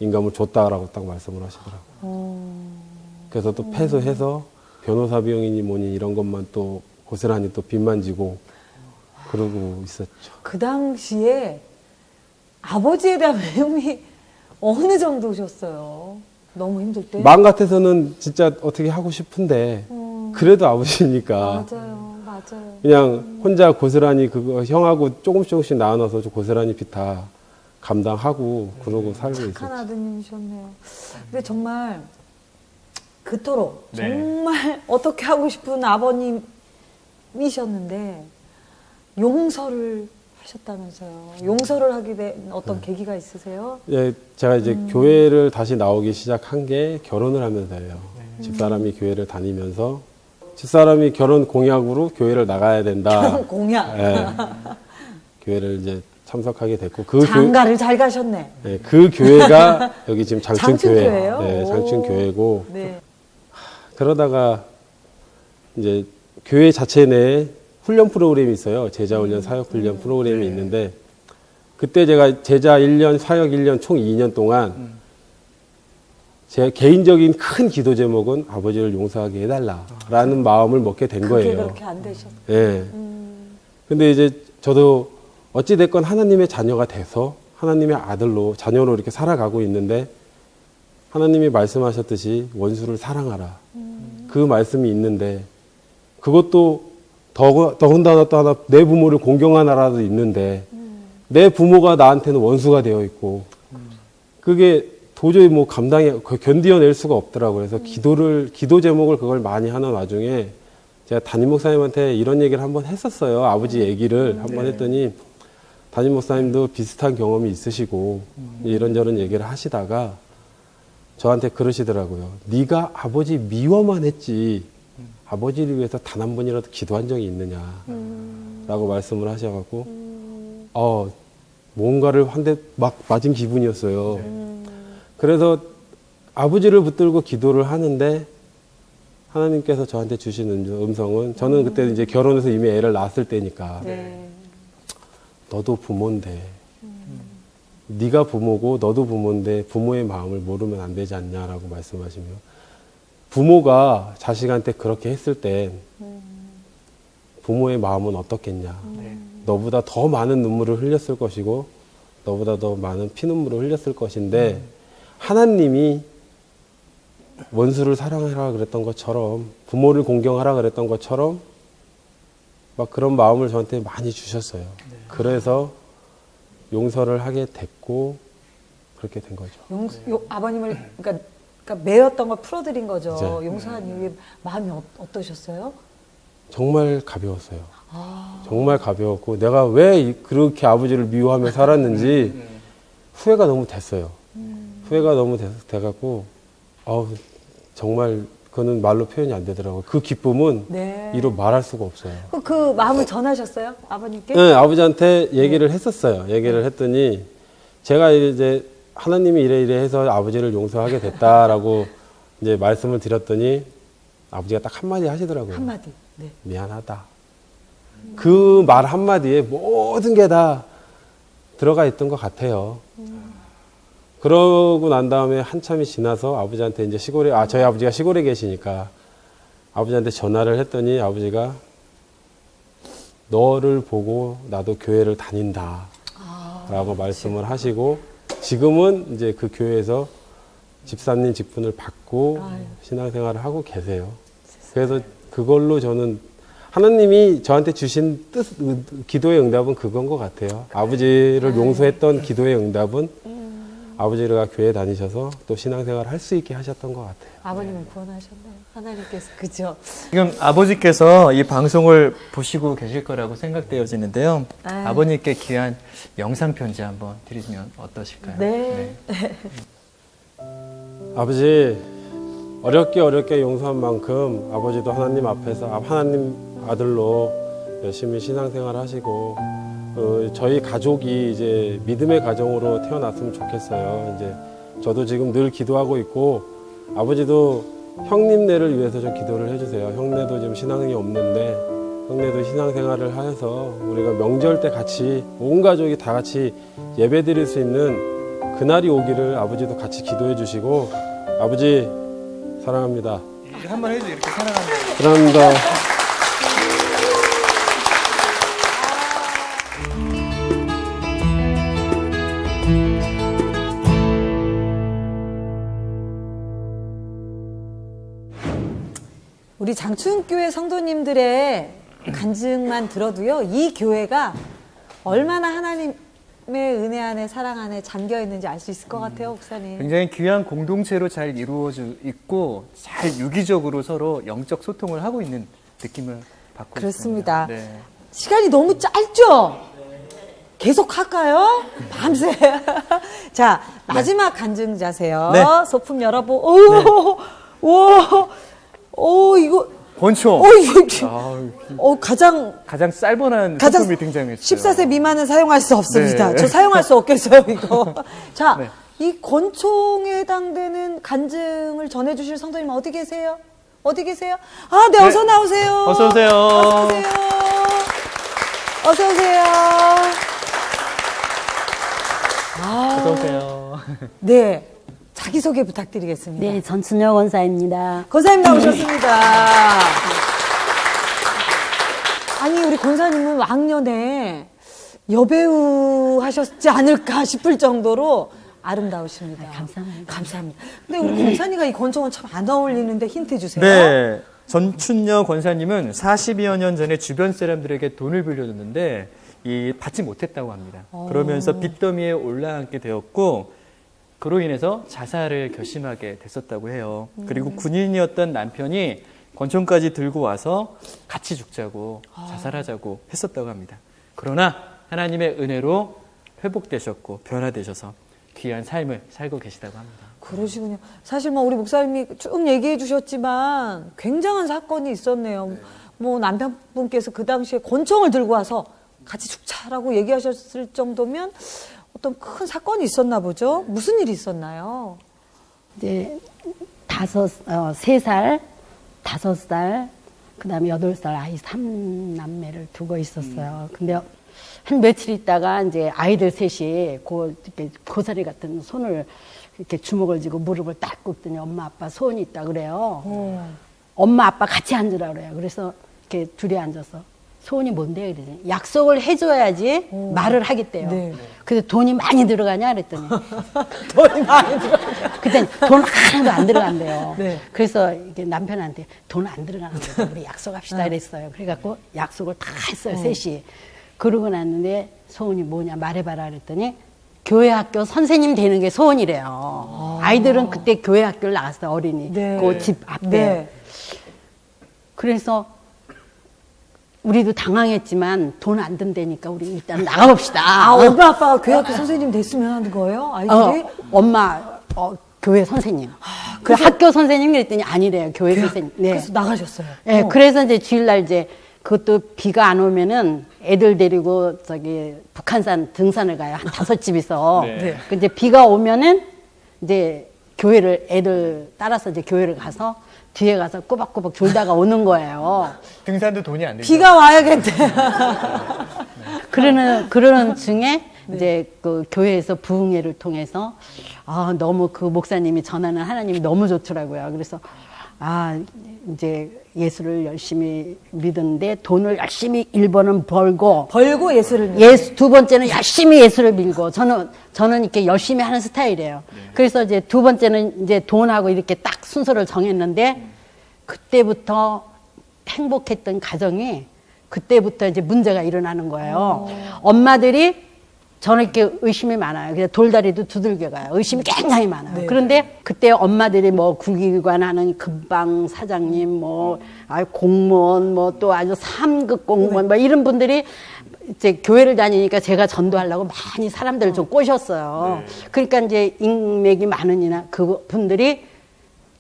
인감을 줬다라고 딱 말씀을 하시더라고요. 그래서 또 패소해서 변호사 비용이니 뭐니 이런 것만 또 고스란히 또 빚만 지고 그러고 있었죠. 그 당시에 아버지에 대한 외움이 어느 정도셨어요? 너무 힘들 때? 마음 같아서는 진짜 어떻게 하고 싶은데 그래도 아버지니까 맞아요. 그냥 혼자 고스란히 그거 형하고 조금씩 나눠서 고스란히 빚 다 감당하고 그러고 살고 착한 있었죠. 아드님이셨네요. 근데 정말 그토록 네. 정말 어떻게 하고 싶은 아버님이셨는데 용서를 하셨다면서요. 용서를 하게 된 어떤 계기가 있으세요? 예, 제가 이제 교회를 다시 나오기 시작한 게 결혼을 하면서예요. 집사람이 교회를 다니면서 집사람이 결혼 공약으로 교회를 나가야 된다. 결혼 공약. 예, 교회를 이제 참석하게 됐고 장가를 잘 가셨네. 네, 그 교회가 여기 지금 장춘교회. 장춘교회예요? 네, 오. 장춘교회고 네. 그러다가 이제 교회 자체 내에 훈련 프로그램이 있어요. 제자 훈련, 사역 훈련 프로그램이 있는데 그때 제가 제자 1년, 사역 1년, 총 2년 동안 제 개인적인 큰 기도 제목은 아버지를 용서하게 해달라라는 마음을 먹게 된 그게 거예요. 그렇게 안 되셨. 예. 근데 이제 저도 어찌됐건 하나님의 자녀가 돼서 하나님의 아들로, 자녀로 이렇게 살아가고 있는데 하나님이 말씀하셨듯이 원수를 사랑하라. 그 말씀이 있는데 그것도 더군다나 또 하나 내 부모를 공경하라도 있는데 내 부모가 나한테는 원수가 되어 있고 그게 도저히 뭐 견디어낼 수가 없더라고요. 그래서 기도 제목을 그걸 많이 하는 와중에 제가 담임 목사님한테 이런 얘기를 한번 했었어요. 아버지 얘기를 한번 했더니 담임 목사님도 비슷한 경험이 있으시고 이런저런 얘기를 하시다가 저한테 그러시더라고요. 네가 아버지 미워만 했지 아버지를 위해서 단 한 번이라도 기도한 적이 있느냐 라고 말씀을 하셔갖고 뭔가를 한 대 막 맞은 기분이었어요. 그래서 아버지를 붙들고 기도를 하는데 하나님께서 저한테 주신 음성은 저는 그때 이제 결혼해서 이미 애를 낳았을 때니까 너도 부모인데 네가 부모고 너도 부모인데 부모의 마음을 모르면 안 되지 않냐라고 말씀하시며 부모가 자식한테 그렇게 했을 땐 부모의 마음은 어떻겠냐. 너보다 더 많은 눈물을 흘렸을 것이고 너보다 더 많은 피눈물을 흘렸을 것인데 하나님이 원수를 사랑하라 그랬던 것처럼 부모를 공경하라 그랬던 것처럼 막 그런 마음을 저한테 많이 주셨어요. 그래서 용서를 하게 됐고 그렇게 된 거죠. 아버님을 그러니까 매였던 걸 풀어드린 거죠. 이제. 용서한 이후에 마음이 어떠셨어요? 정말 가벼웠어요. 정말 가벼웠고 내가 왜 그렇게 아버지를 미워하며 살았는지 후회가 너무 됐어요. 후회가 너무 돼갖고 정말 그거는 말로 표현이 안 되더라고요. 그 기쁨은 네. 이루 말할 수가 없어요. 그 마음을 전하셨어요? 아버님께? 네, 아버지한테 얘기를 했었어요. 얘기를 했더니 제가 이제 하나님이 이래 해서 아버지를 용서하게 됐다라고 이제 말씀을 드렸더니 아버지가 딱 한마디 하시더라고요. 한마디. 네. 미안하다. 그 말 한마디에 모든 게 다 들어가 있던 것 같아요. 그러고 난 다음에 한참이 지나서 아버지한테 이제 저희 아버지가 시골에 계시니까 아버지한테 전화를 했더니 아버지가 너를 보고 나도 교회를 다닌다. 라고 말씀을 하시고 지금은 이제 그 교회에서 집사님 직분을 받고 신앙생활을 하고 계세요. 그래서 그걸로 저는 하나님이 저한테 주신 기도의 응답은 그건 것 같아요. 아버지를 용서했던 기도의 응답은 아버지가 교회 다니셔서 또 신앙생활을 할 수 있게 하셨던 것 같아요. 아버님은 구원하셨나요? 하나님께서 그죠? 지금 아버지께서 이 방송을 보시고 계실 거라고 생각되어지는데요. 아유. 아버님께 귀한 영상 편지 한번 드리면 어떠실까요? 네. 아버지, 어렵게 용서한 만큼 아버지도 하나님 앞에서 하나님 아들로 열심히 신앙생활 하시고 저희 가족이 이제 믿음의 가정으로 태어났으면 좋겠어요. 이제 저도 지금 늘 기도하고 있고 아버지도 형님네를 위해서 좀 기도를 해주세요. 형네도 지금 신앙이 없는데 형네도 신앙생활을 해서 우리가 명절 때 같이 온 가족이 다 같이 예배드릴 수 있는 그날이 오기를 아버지도 같이 기도해 주시고 아버지 사랑합니다. 한번 해도 이렇게 사랑한다. 사랑합니다. 우리 장춘교회 성도님들의 간증만 들어도요, 이 교회가 얼마나 하나님의 은혜 안에 사랑 안에 잠겨 있는지 알 수 있을 것 같아요, 목사님. 굉장히 귀한 공동체로 잘 이루어져 있고 잘 유기적으로 서로 영적 소통을 하고 있는 느낌을 받고 그렇습니다. 있습니다. 네. 시간이 너무 짧죠? 계속 할까요? 밤새. 자, 마지막 간증자세요. 네. 소품 열어보. 이거. 권총. 이거. 가장 쌀번한 가장 소품이 등장했어요. 14세 미만은 사용할 수 없습니다. 네. 저 사용할 수 없겠어요, 이거. 자, 네. 이 권총에 해당되는 간증을 전해주실 성도님 어디 계세요? 어디 계세요? 아, 네, 어서 나오세요. 어서 오세요. 어서 오세요. 어서 오세요. 어서 오세요. 네, 자기소개 부탁드리겠습니다. 네, 전춘여 권사입니다. 권사님 나오셨습니다. 아니, 우리 권사님은 왕년에 여배우 하셨지 않을까 싶을 정도로 아름다우십니다. 감사합니다. 감사합니다. 근데 우리 권사님과 이 권총은 참 안 어울리는데 힌트 주세요. 네. 전춘여 권사님은 40여 년 전에 주변 사람들에게 돈을 빌려줬는데 받지 못했다고 합니다. 그러면서 빚더미에 올라앉게 되었고 그로 인해서 자살을 결심하게 됐었다고 해요. 그리고 군인이었던 남편이 권총까지 들고 와서 같이 죽자고 자살하자고 했었다고 합니다. 그러나 하나님의 은혜로 회복되셨고 변화되셔서 귀한 삶을 살고 계시다고 합니다. 그러시군요. 사실 뭐 우리 목사님이 쭉 얘기해 주셨지만 굉장한 사건이 있었네요. 뭐 남편분께서 그 당시에 권총을 들고 와서 같이 죽자라고 얘기하셨을 정도면 어떤 큰 사건이 있었나 보죠? 무슨 일이 있었나요? 이제 3살, 5살, 그 다음에 8살 아이 3남매를 두고 있었어요. 근데 한 며칠 있다가 이제 아이들 셋이 이렇게 고사리 같은 손을 이렇게 주먹을 쥐고 무릎을 딱 꿇더니 엄마 아빠 소원이 있다 그래요. 엄마 아빠 같이 앉으라 그래요. 그래서 이렇게 둘이 앉아서 소원이 뭔데? 그러더니 약속을 해줘야지 말을 하겠대요. 네. 그래서 돈이 많이 들어가냐 그랬더니 돈이 많이 들어. 그때 돈 하나도 안 들어간대요. 네. 그래서 이게 남편한테 돈 안 들어가는데 우리 약속합시다 그랬어요. 그래갖고 약속을 다 했어요. 셋이. 그러고 났는데 소원이 뭐냐 말해봐라 그랬더니 교회 학교 선생님 되는 게 소원이래요. 아이들은 그때 교회 학교를 나갔어요. 어린이. 네. 그 집 앞에. 네. 그래서 우리도 당황했지만 돈 안 든다니까 우리 일단 나가봅시다. 아, 엄마 아빠가 교회 학교 선생님 됐으면 하는 거예요? 아이들이? 엄마 교회 선생님. 그 학교 선생님 그랬더니 아니래요. 교회 선생님. 네. 그래서 나가셨어요. 네, 그래서 이제 주일날 이제 그것도 비가 안 오면은 애들 데리고 저기 북한산 등산을 가요. 한 5집이서. 네. 그 이제 비가 오면은 이제 교회를 애들 따라서 이제 교회를 가서 뒤에 가서 꼬박꼬박 졸다가 오는 거예요. 등산도 돈이 안 들죠. 비가 와야겠대. 그러는 중에 이제 그 교회에서 부흥회를 통해서 너무 그 목사님이 전하는 하나님이 너무 좋더라고요. 그래서 이제 예수를 열심히 믿는데 돈을 열심히 1번은 벌고 예수를 믿는. 두 번째는 열심히 예수를 밀고 저는 이렇게 열심히 하는 스타일이에요. 그래서 이제 두 번째는 이제 돈하고 이렇게 딱 순서를 정했는데 그때부터 행복했던 가정이 그때부터 이제 문제가 일어나는 거예요. 엄마들이 저는 이렇게 의심이 많아요. 그래서 돌다리도 두들겨 가요. 의심이 굉장히 많아요. 네. 그런데 그때 엄마들이 뭐 국기관 하는 금방 사장님, 공무원, 또 아주 3급 공무원, 이런 분들이 이제 교회를 다니니까 제가 전도하려고 많이 사람들을 좀 꼬셨어요. 그러니까 이제 인맥이 많으니나 그 분들이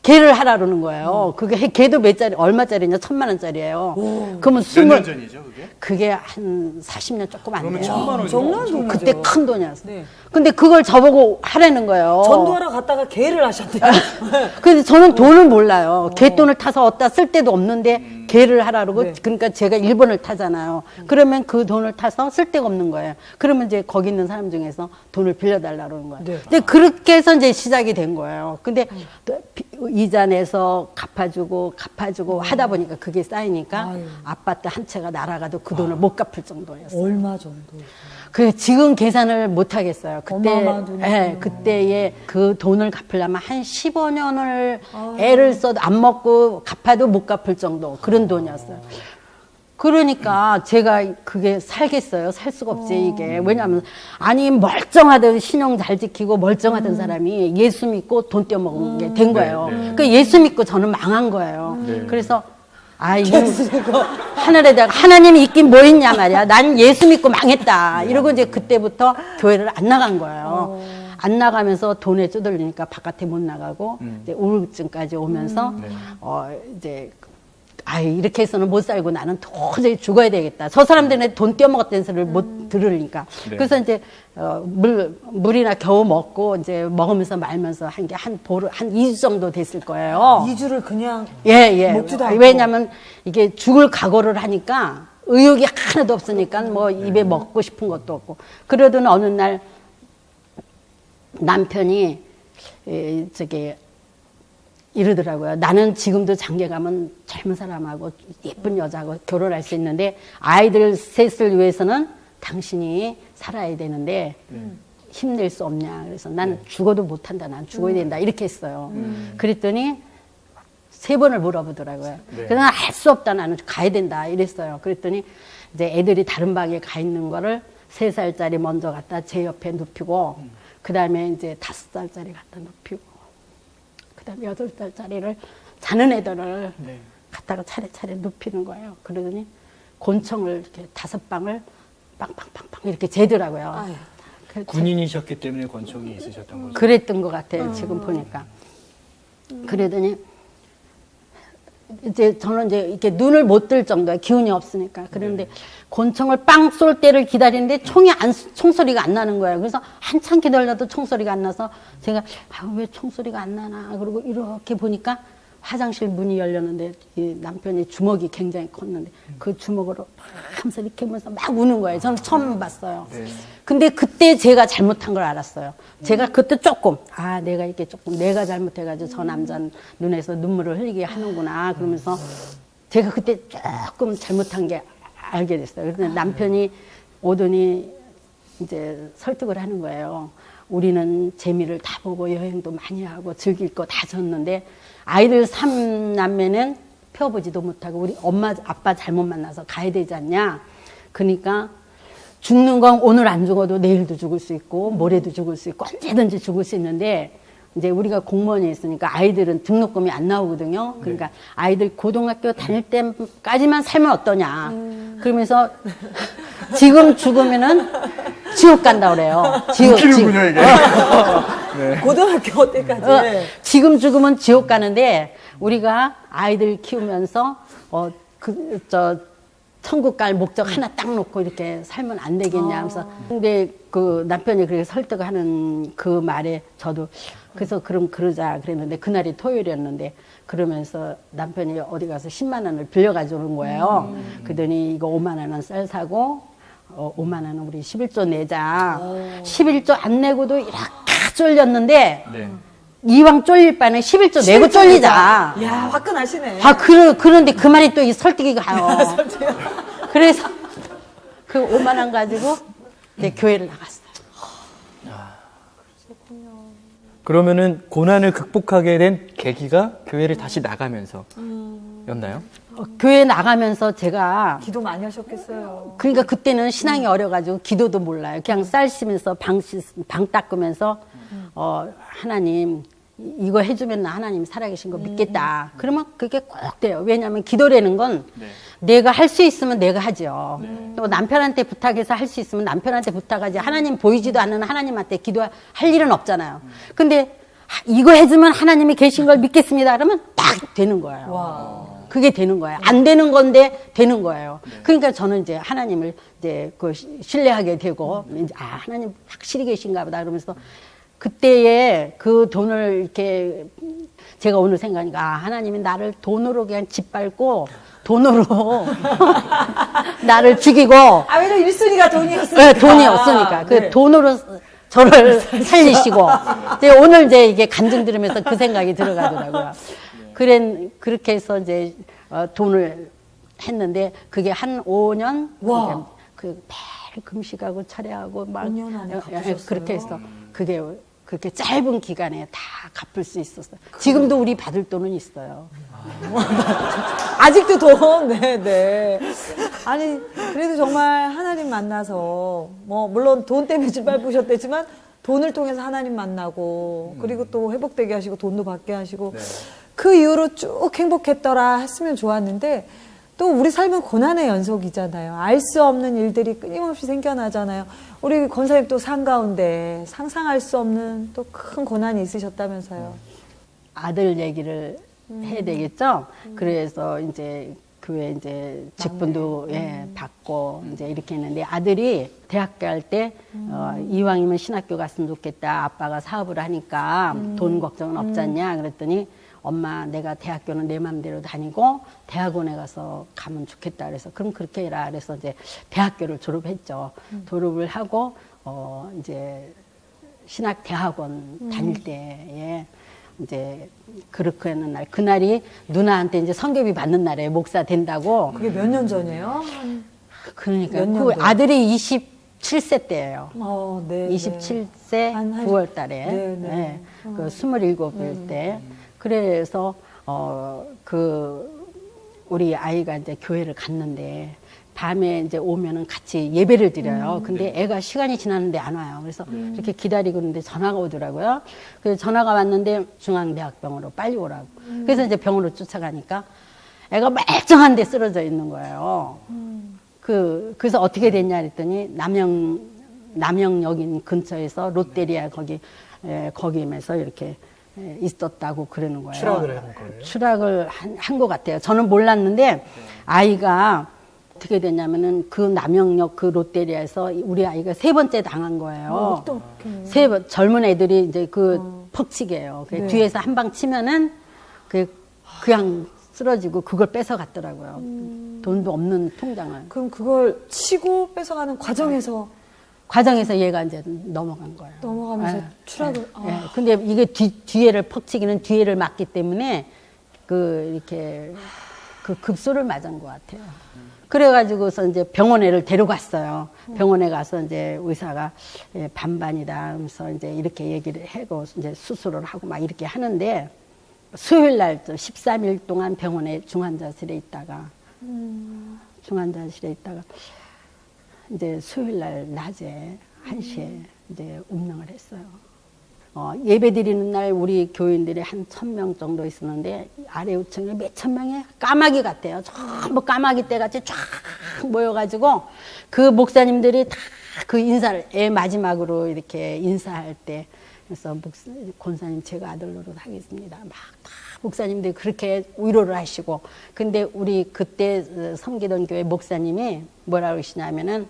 개를 하라 그러는 거예요. 그게 개도 얼마짜리냐? 1,000,000원짜리예요. 그러면 몇 년 전이죠, 그게? 그게 한 40년 조금 안 돼요. 그러면 1,000만 원이죠. 엄청난 돈이죠. 그때 큰 돈이었어요. 네. 근데 그걸 저보고 하라는 거예요. 전도하러 갔다가 개를 하셨대요. 근데 저는 돈을 몰라요. 개돈을 타서 어디다 쓸 데도 없는데 개를 하라 그러고 네. 그러니까 제가 1번을 타잖아요. 그러면 그 돈을 타서 쓸 데가 없는 거예요. 그러면 이제 거기 있는 사람 중에서 돈을 빌려달라 그러는 거예요. 네. 근데 그렇게 해서 이제 시작이 된 거예요. 근데 또 이자 내서 갚아주고 하다 보니까 그게 쌓이니까 아유. 아파트 한 채가 날아가도 그 돈을 못 갚을 정도였어요. 얼마 정도? 지금 계산을 못 하겠어요. 어마어마한 돈이네요. 그때의 그 돈을 갚으려면 한 15년을 애를 써도 안 먹고 갚아도 못 갚을 정도 그런 돈이었어요. 그러니까 제가 그게 살겠어요. 살 수가 없지 이게. 왜냐하면 멀쩡하던 신용 잘 지키고 멀쩡하던 사람이 예수 믿고 돈 떼어먹은 게 된 거예요. 그 예수 믿고 저는 망한 거예요. 그래서 하늘에다가 하나님이 있긴 뭐 있냐 말이야. 난 예수 믿고 망했다. 이러고 이제 그때부터 교회를 안 나간 거예요. 안 나가면서 돈에 쪼들리니까 바깥에 못 나가고 이제 우울증까지 오면서 이제 이렇게 해서는 못 살고 나는 도저히 죽어야 되겠다. 저 사람들은 돈 떼어먹었다는 소리를 못 들으니까. 네. 그래서 이제 물이나 겨우 먹고 이제 먹으면서 말면서 한 게 한 2주 정도 됐을 거예요. 2주를 그냥 예. 먹지도 않고. 왜냐면 이게 죽을 각오를 하니까 의욕이 하나도 없으니까 입에 먹고 싶은 것도 없고. 그러던 어느 날 남편이 이러더라고요. 나는 지금도 장계 가면 젊은 사람하고 예쁜 여자하고 결혼할 수 있는데 아이들 셋을 위해서는 당신이 살아야 되는데 힘낼 수 없냐. 그래서 난 죽어도 못한다. 난 죽어야 된다. 이렇게 했어요. 그랬더니 3번을 물어보더라고요. 그래서 난 할 수 없다. 나는 가야 된다. 이랬어요. 그랬더니 이제 애들이 다른 방에 가 있는 거를 3살짜리 먼저 갖다 제 옆에 눕히고 그 다음에 이제 5살짜리 갖다 눕히고 그다음에 8살짜리를 자는 애들을 갖다가 차례차례 눕히는 거예요. 그러더니 곤청을 이렇게 5방을 빵빵빵빵 이렇게 재더라고요. 군인이셨기 때문에 권총이 있으셨던 거죠. 그랬던 것 같아요. 지금 보니까. 그러더니 이제 저는 이제 이렇게 눈을 못 뜰 정도야. 기운이 없으니까. 그런데 곤청을 빵 쏠 때를 기다리는데 총소리가 안 나는 거예요. 그래서 한참 기다려도 총소리가 안 나서 제가 왜 총소리가 안 나나. 그러고 이렇게 보니까 화장실 문이 열렸는데 이 남편이 주먹이 굉장히 컸는데 그 주먹으로 하면서 이렇게 하면서 막 우는 거예요. 저는 처음 봤어요. 근데 그때 제가 잘못한 걸 알았어요. 제가 그때 조금 내가 이렇게 조금 내가 잘못해가지고 저 남자 눈에서 눈물을 흘리게 하는구나 그러면서 제가 그때 조금 잘못한 게 알게 됐어요. 그런데 남편이 오더니 이제 설득을 하는 거예요. 우리는 재미를 다 보고 여행도 많이 하고 즐길 거 다 줬는데 아이들 3남매는 펴보지도 못하고 우리 엄마 아빠 잘못 만나서 가야 되지 않냐. 그러니까 죽는 건 오늘 안 죽어도 내일도 죽을 수 있고 모레도 죽을 수 있고 언제든지 죽을 수 있는데 이제 우리가 공무원이 있으니까 아이들은 등록금이 안 나오거든요. 그러니까 아이들 고등학교 다닐 때까지만 살면 어떠냐. 그러면서 지금 죽으면은 지옥 간다 그래요. 웃기는군요, 이게. 고등학교 때까지. 지금 죽으면 지옥 가는데 우리가 아이들 키우면서 천국 갈 목적 하나 딱 놓고 이렇게 살면 안 되겠냐 하면서 근데 그 남편이 그렇게 설득하는 그 말에 저도 그래서 그럼 그러자 그랬는데 그날이 토요일이었는데 그러면서 남편이 어디 가서 10만 원을 빌려가지고 오는 거예요. 그러더니 이거 5만 원은 쌀 사고 5만 원은 우리 11조 내자. 11조 안 내고도 이렇게 쫄렸는데 네. 이왕 쫄릴 바는 11조 내고 쫄리자. 야, 화끈하시네. 그런데 그 말이 또 이 설득이 가요. 그래서 그 5만 원 가지고 이제 교회를 나갔어요. 그러면은 고난을 극복하게 된 계기가 교회를 다시 나가면서였나요? 교회 나가면서 제가 기도 많이 하셨겠어요. 그러니까 그때는 신앙이 어려가지고 기도도 몰라요. 그냥 쌀 씻으면서 방 닦으면서 하나님 이거 해주면 나 하나님 살아계신 거 믿겠다. 그러면 그게 꼭 돼요. 왜냐하면 기도라는 건 내가 할 수 있으면 내가 하죠. 또 남편한테 부탁해서 할 수 있으면 남편한테 부탁하지. 하나님 보이지도 않는 하나님한테 기도할 일은 없잖아요. 근데 이거 해주면 하나님이 계신 걸 믿겠습니다. 그러면 딱 되는 거예요. 와. 그게 되는 거예요. 안 되는 건데 되는 거예요. 그러니까 저는 이제 하나님을 이제 그 신뢰하게 되고 이제 하나님 확실히 계신가 보다 그러면서 그때에 그 돈을 이렇게 제가 오늘 생각하니까 하나님이 나를 돈으로 그냥 짓밟고 돈으로 나를 죽이고 왜냐면 1순위가 돈이었으니까. 네, 돈이 없으니까 그 돈으로 저를 살리시고 이제 오늘 이제 이게 간증 들으면서 그 생각이 들어가더라고요. 그렇게 해서 이제 돈을 했는데 그게 한 5년 와. 그 매일 금식하고 철회하고 막 5년 안에 갚으셨어요? 그렇게 해서 그게 그렇게 짧은 기간에 다 갚을 수 있었어요. 지금도 우리 받을 돈은 있어요. 아직도 돈, 네. 아니, 그래도 정말 하나님 만나서, 물론 돈 때문에 짓밟으셨댔지만, 돈을 통해서 하나님 만나고, 그리고 또 회복되게 하시고, 돈도 받게 하시고, 그 이후로 쭉 행복했더라 했으면 좋았는데, 또 우리 삶은 고난의 연속이잖아요. 알 수 없는 일들이 끊임없이 생겨나잖아요. 우리 권사님 또 산 가운데 상상할 수 없는 또 큰 고난이 있으셨다면서요. 아들 얘기를 해야 되겠죠. 그래서 이제 교회 이제 직분도 받고 이제 이렇게 했는데 아들이 대학 갈 때 이왕이면 신학교 갔으면 좋겠다. 아빠가 사업을 하니까 돈 걱정은 없잖냐. 그랬더니 엄마 내가 대학교는 내 맘대로 다니고 대학원에 가서 가면 좋겠다. 그래서 그럼 그렇게 해라. 그래서 이제 대학교를 졸업했죠. 졸업을 하고 이제 신학 대학원 다닐 때에 이제 그렇게 하는 날 그날이 누나한테 이제 선교비 받는 날에 목사 된다고. 그게 몇 년 전이에요? 그러니까 몇 그 년도? 아들이 27세 때예요. 네. 27세 한 9월 달에 네. 그 27일 때 그래서 그 우리 아이가 이제 교회를 갔는데 밤에 이제 오면은 같이 예배를 드려요. 근데 애가 시간이 지났는데 안 와요. 그래서 이렇게 기다리고 있는데 전화가 오더라고요. 그래서 전화가 왔는데 중앙대학병원으로 빨리 오라고. 그래서 이제 병원으로 쫓아가니까 애가 멀쩡한데 쓰러져 있는 거예요. 그래서 어떻게 됐냐 그랬더니 남영역인 근처에서 롯데리아 거기에서 이렇게 있었다고 그러는 거예요. 추락을 한 거예요? 추락을 한 것 같아요. 저는 몰랐는데 아이가 어떻게 됐냐면은 그 남영역 그 롯데리아에서 우리 아이가 3번째 당한 거예요. 젊은 애들이 이제 퍽치게요. 뒤에서 한 방 치면은 그냥 쓰러지고 그걸 뺏어갔더라고요. 돈도 없는 통장을. 그럼 그걸 치고 뺏어가는 과정에서 얘가 이제 넘어간 거예요. 넘어가면서 예, 추락을. 예, 예. 근데 이게 뒤에를 퍽치기는 뒤에를 맞기 때문에 이렇게 급소를 맞은 것 같아요. 그래가지고서 이제 병원에를 데려갔어요. 병원에 가서 이제 의사가 예, 반반이다. 하면서 이제 이렇게 얘기를 하고 이제 수술을 하고 막 이렇게 하는데 수요일 날 13일 동안 병원에 중환자실에 있다가 이제 수요일 날 낮에 1시에 이제 운명을 했어요. 예배 드리는 날 우리 교인들이 한 1000명 정도 있었는데 아래 우층에 몇천 명이 까마귀 같아요. 전부 까마귀 떼같이 쫙 모여가지고 그 목사님들이 다 그 인사를 마지막으로 이렇게 인사할 때 그래서 권사님 제가 아들 노릇 하겠습니다. 막 다 목사님들이 그렇게 위로를 하시고 근데 우리 그때 섬기던 교회 목사님이 뭐라 그러시냐면은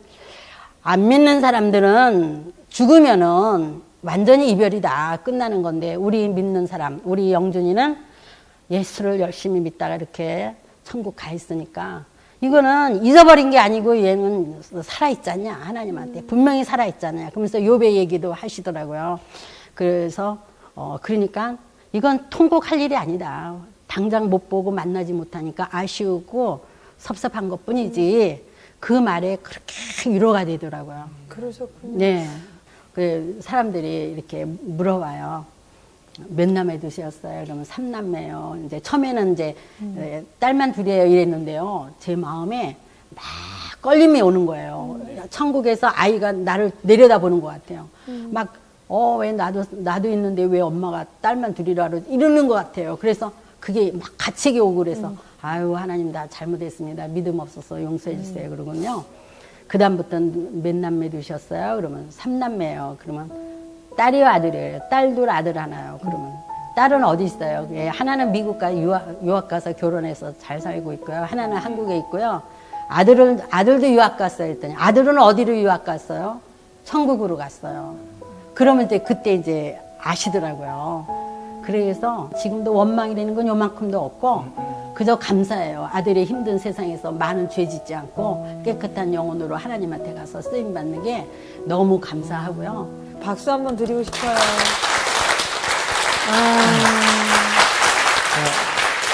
안 믿는 사람들은 죽으면은 완전히 이별이다. 끝나는 건데 우리 믿는 사람, 우리 영준이는 예수를 열심히 믿다가 이렇게 천국 가 있으니까 이거는 잊어버린 게 아니고 얘는 살아있잖냐 하나님한테 분명히 살아있잖아요. 그러면서 욥의 얘기도 하시더라고요. 그래서 그러니까 이건 통곡할 일이 아니다. 당장 못 보고 만나지 못하니까 아쉬우고 섭섭한 것뿐이지 그 말에 그렇게 위로가 되더라고요. 그러셨군요. 네. 그 사람들이 이렇게 물어봐요. 몇 남매 두셨어요? 그러면 3남매요. 이제 처음에는 이제 딸만 둘이에요 이랬는데요. 제 마음에 막 걸림이 오는 거예요. 천국에서 아이가 나를 내려다보는 것 같아요. 막 왜 나도 있는데 왜 엄마가 딸만 둘이라 이러는 것 같아요. 그래서 그게 막 가책이 오고 그래서 아유 하나님 나 잘못했습니다. 믿음 없어서 용서해 주세요. 그러군요. 그 다음부터는 몇 남매 두셨어요? 그러면 3남매요. 그러면 딸이요 아들이에요. 딸 둘 아들 하나요. 그러면 딸은 어디 있어요? 예, 하나는 미국 가 유학 가서 결혼해서 잘 살고 있고요. 하나는 한국에 있고요. 아들도 유학 갔어요. 했더니 아들은 어디로 유학 갔어요? 천국으로 갔어요. 그러면 이제 그때 이제 아시더라고요. 그래서 지금도 원망이라는 건 요만큼도 없고 그저 감사해요. 아들의 힘든 세상에서 많은 죄 짓지 않고 깨끗한 영혼으로 하나님한테 가서 쓰임 받는 게 너무 감사하고요. 박수 한번 드리고 싶어요.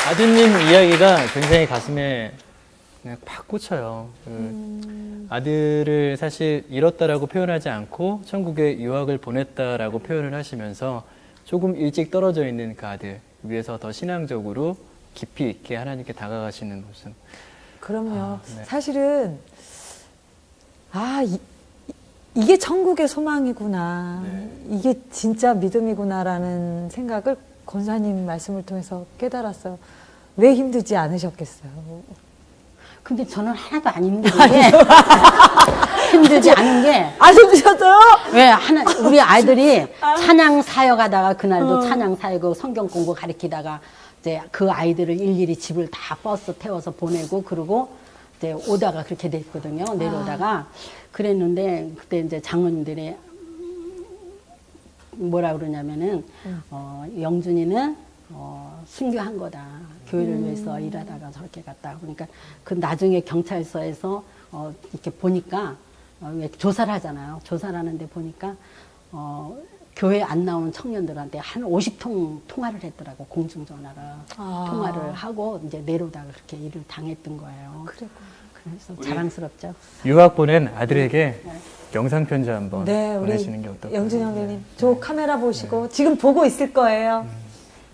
아드님 이야기가 굉장히 가슴에 그냥 팍 꽂혀요. 아들을 사실 잃었다라고 표현하지 않고 천국에 유학을 보냈다라고 표현을 하시면서 조금 일찍 떨어져 있는 그 아들 위해서 더 신앙적으로 깊이 있게 하나님께 다가가시는 모습. 그럼요. 네. 사실은 이게 천국의 소망이구나. 네. 이게 진짜 믿음이구나라는 생각을 권사님 말씀을 통해서 깨달았어요. 왜 힘들지 않으셨겠어요? 근데 저는 하나도 안 힘든 게 힘들지 않은 게 안 힘드셨어요? 왜 우리 아이들이 찬양 사역하다가 그날도 찬양 사역하고 성경 공부 가르치다가 이제 그 아이들을 일일이 집을 다 버스 태워서 보내고 그러고 이제 오다가 그렇게 됐거든요. 내려오다가 그랬는데 그때 이제 장로님들이 뭐라 그러냐면은 영준이는 순교한 거다. 교회를 위해서 일하다가 저렇게 갔다. 그러니까 그 나중에 경찰서에서 이렇게 보니까 왜 조사를 하잖아요. 조사를 하는데 보니까 교회 안 나오는 청년들한테 한 50통 통화를 했더라고. 공중전화를 통화를 하고 이제 내려오다가 그렇게 일을 당했던 거예요. 그래서 자랑스럽죠. 유학 보낸 아들에게 영상 편지 한번 네, 우리 보내시는 게 어떨까요? 영준 형님, 저 카메라 보시고 지금 보고 있을 거예요.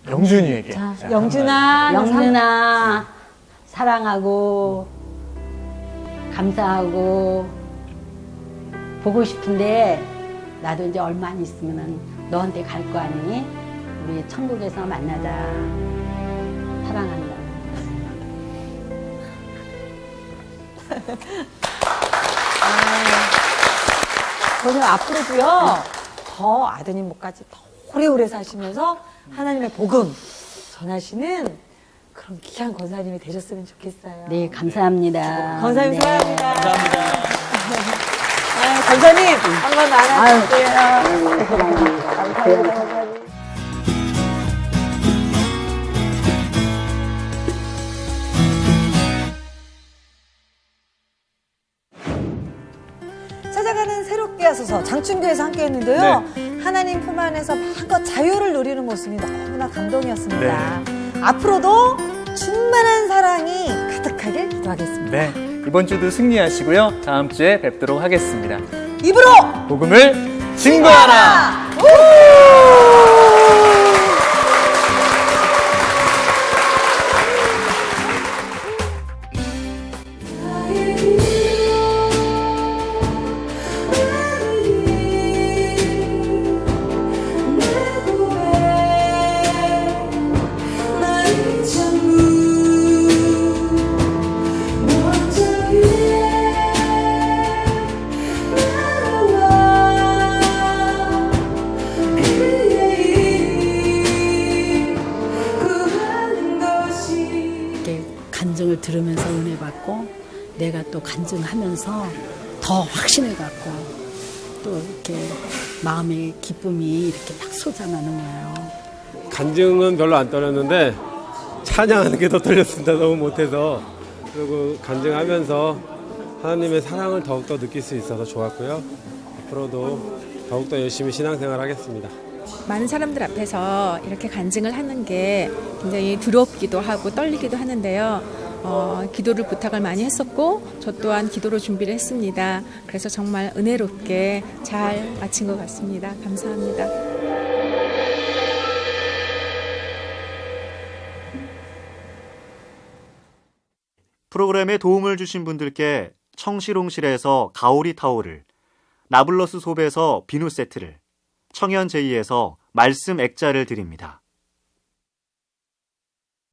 영준이에게. 자, 자, 영준아, 영준아 사랑하고 감사하고 보고 싶은데 나도 이제 얼마 안 있으면은 너한테 갈 거 아니니? 우리 천국에서 만나자. 사랑한다. 저는 앞으로도요, 더 아드님 목까지 더 오래오래 사시면서 하나님의 복음 전하시는 그런 귀한 권사님이 되셨으면 좋겠어요. 네, 감사합니다. 권사님 네. 사랑합니다. 감사합니다. 권사님, 한번 안아주세요. 감사합니다, 권사님. 하소서 장충교에서 함께 했는데요. 하나님 품 안에서 마음껏 자유를 누리는 모습이 너무나 감동이었습니다. 앞으로도 충만한 사랑이 가득하길 기도하겠습니다. 네. 이번 주도 승리하시고요. 다음 주에 뵙도록 하겠습니다. 입으로 복음을 증거하라! 이렇게 간증을 들으면서 은혜 받고 내가 또 간증하면서 더 확신을 갖고 또 이렇게 마음의 기쁨이 이렇게 막 솟아나는 거예요. 간증은 별로 안 떨렸는데 찬양하는 게 더 떨렸습니다. 너무 못해서. 그리고 간증하면서 하나님의 사랑을 더욱더 느낄 수 있어서 좋았고요. 앞으로도 더욱더 열심히 신앙생활 하겠습니다. 많은 사람들 앞에서 이렇게 간증을 하는 게 굉장히 두렵기도 하고 떨리기도 하는데요. 기도를 부탁을 많이 했었고 저 또한 기도로 준비를 했습니다. 그래서 정말 은혜롭게 잘 마친 것 같습니다. 감사합니다. 프로그램에 도움을 주신 분들께 청실홍실에서 가오리 타올을, 나블러스 솝에서 비누 세트를, 청현 제이에서 말씀 액자를 드립니다.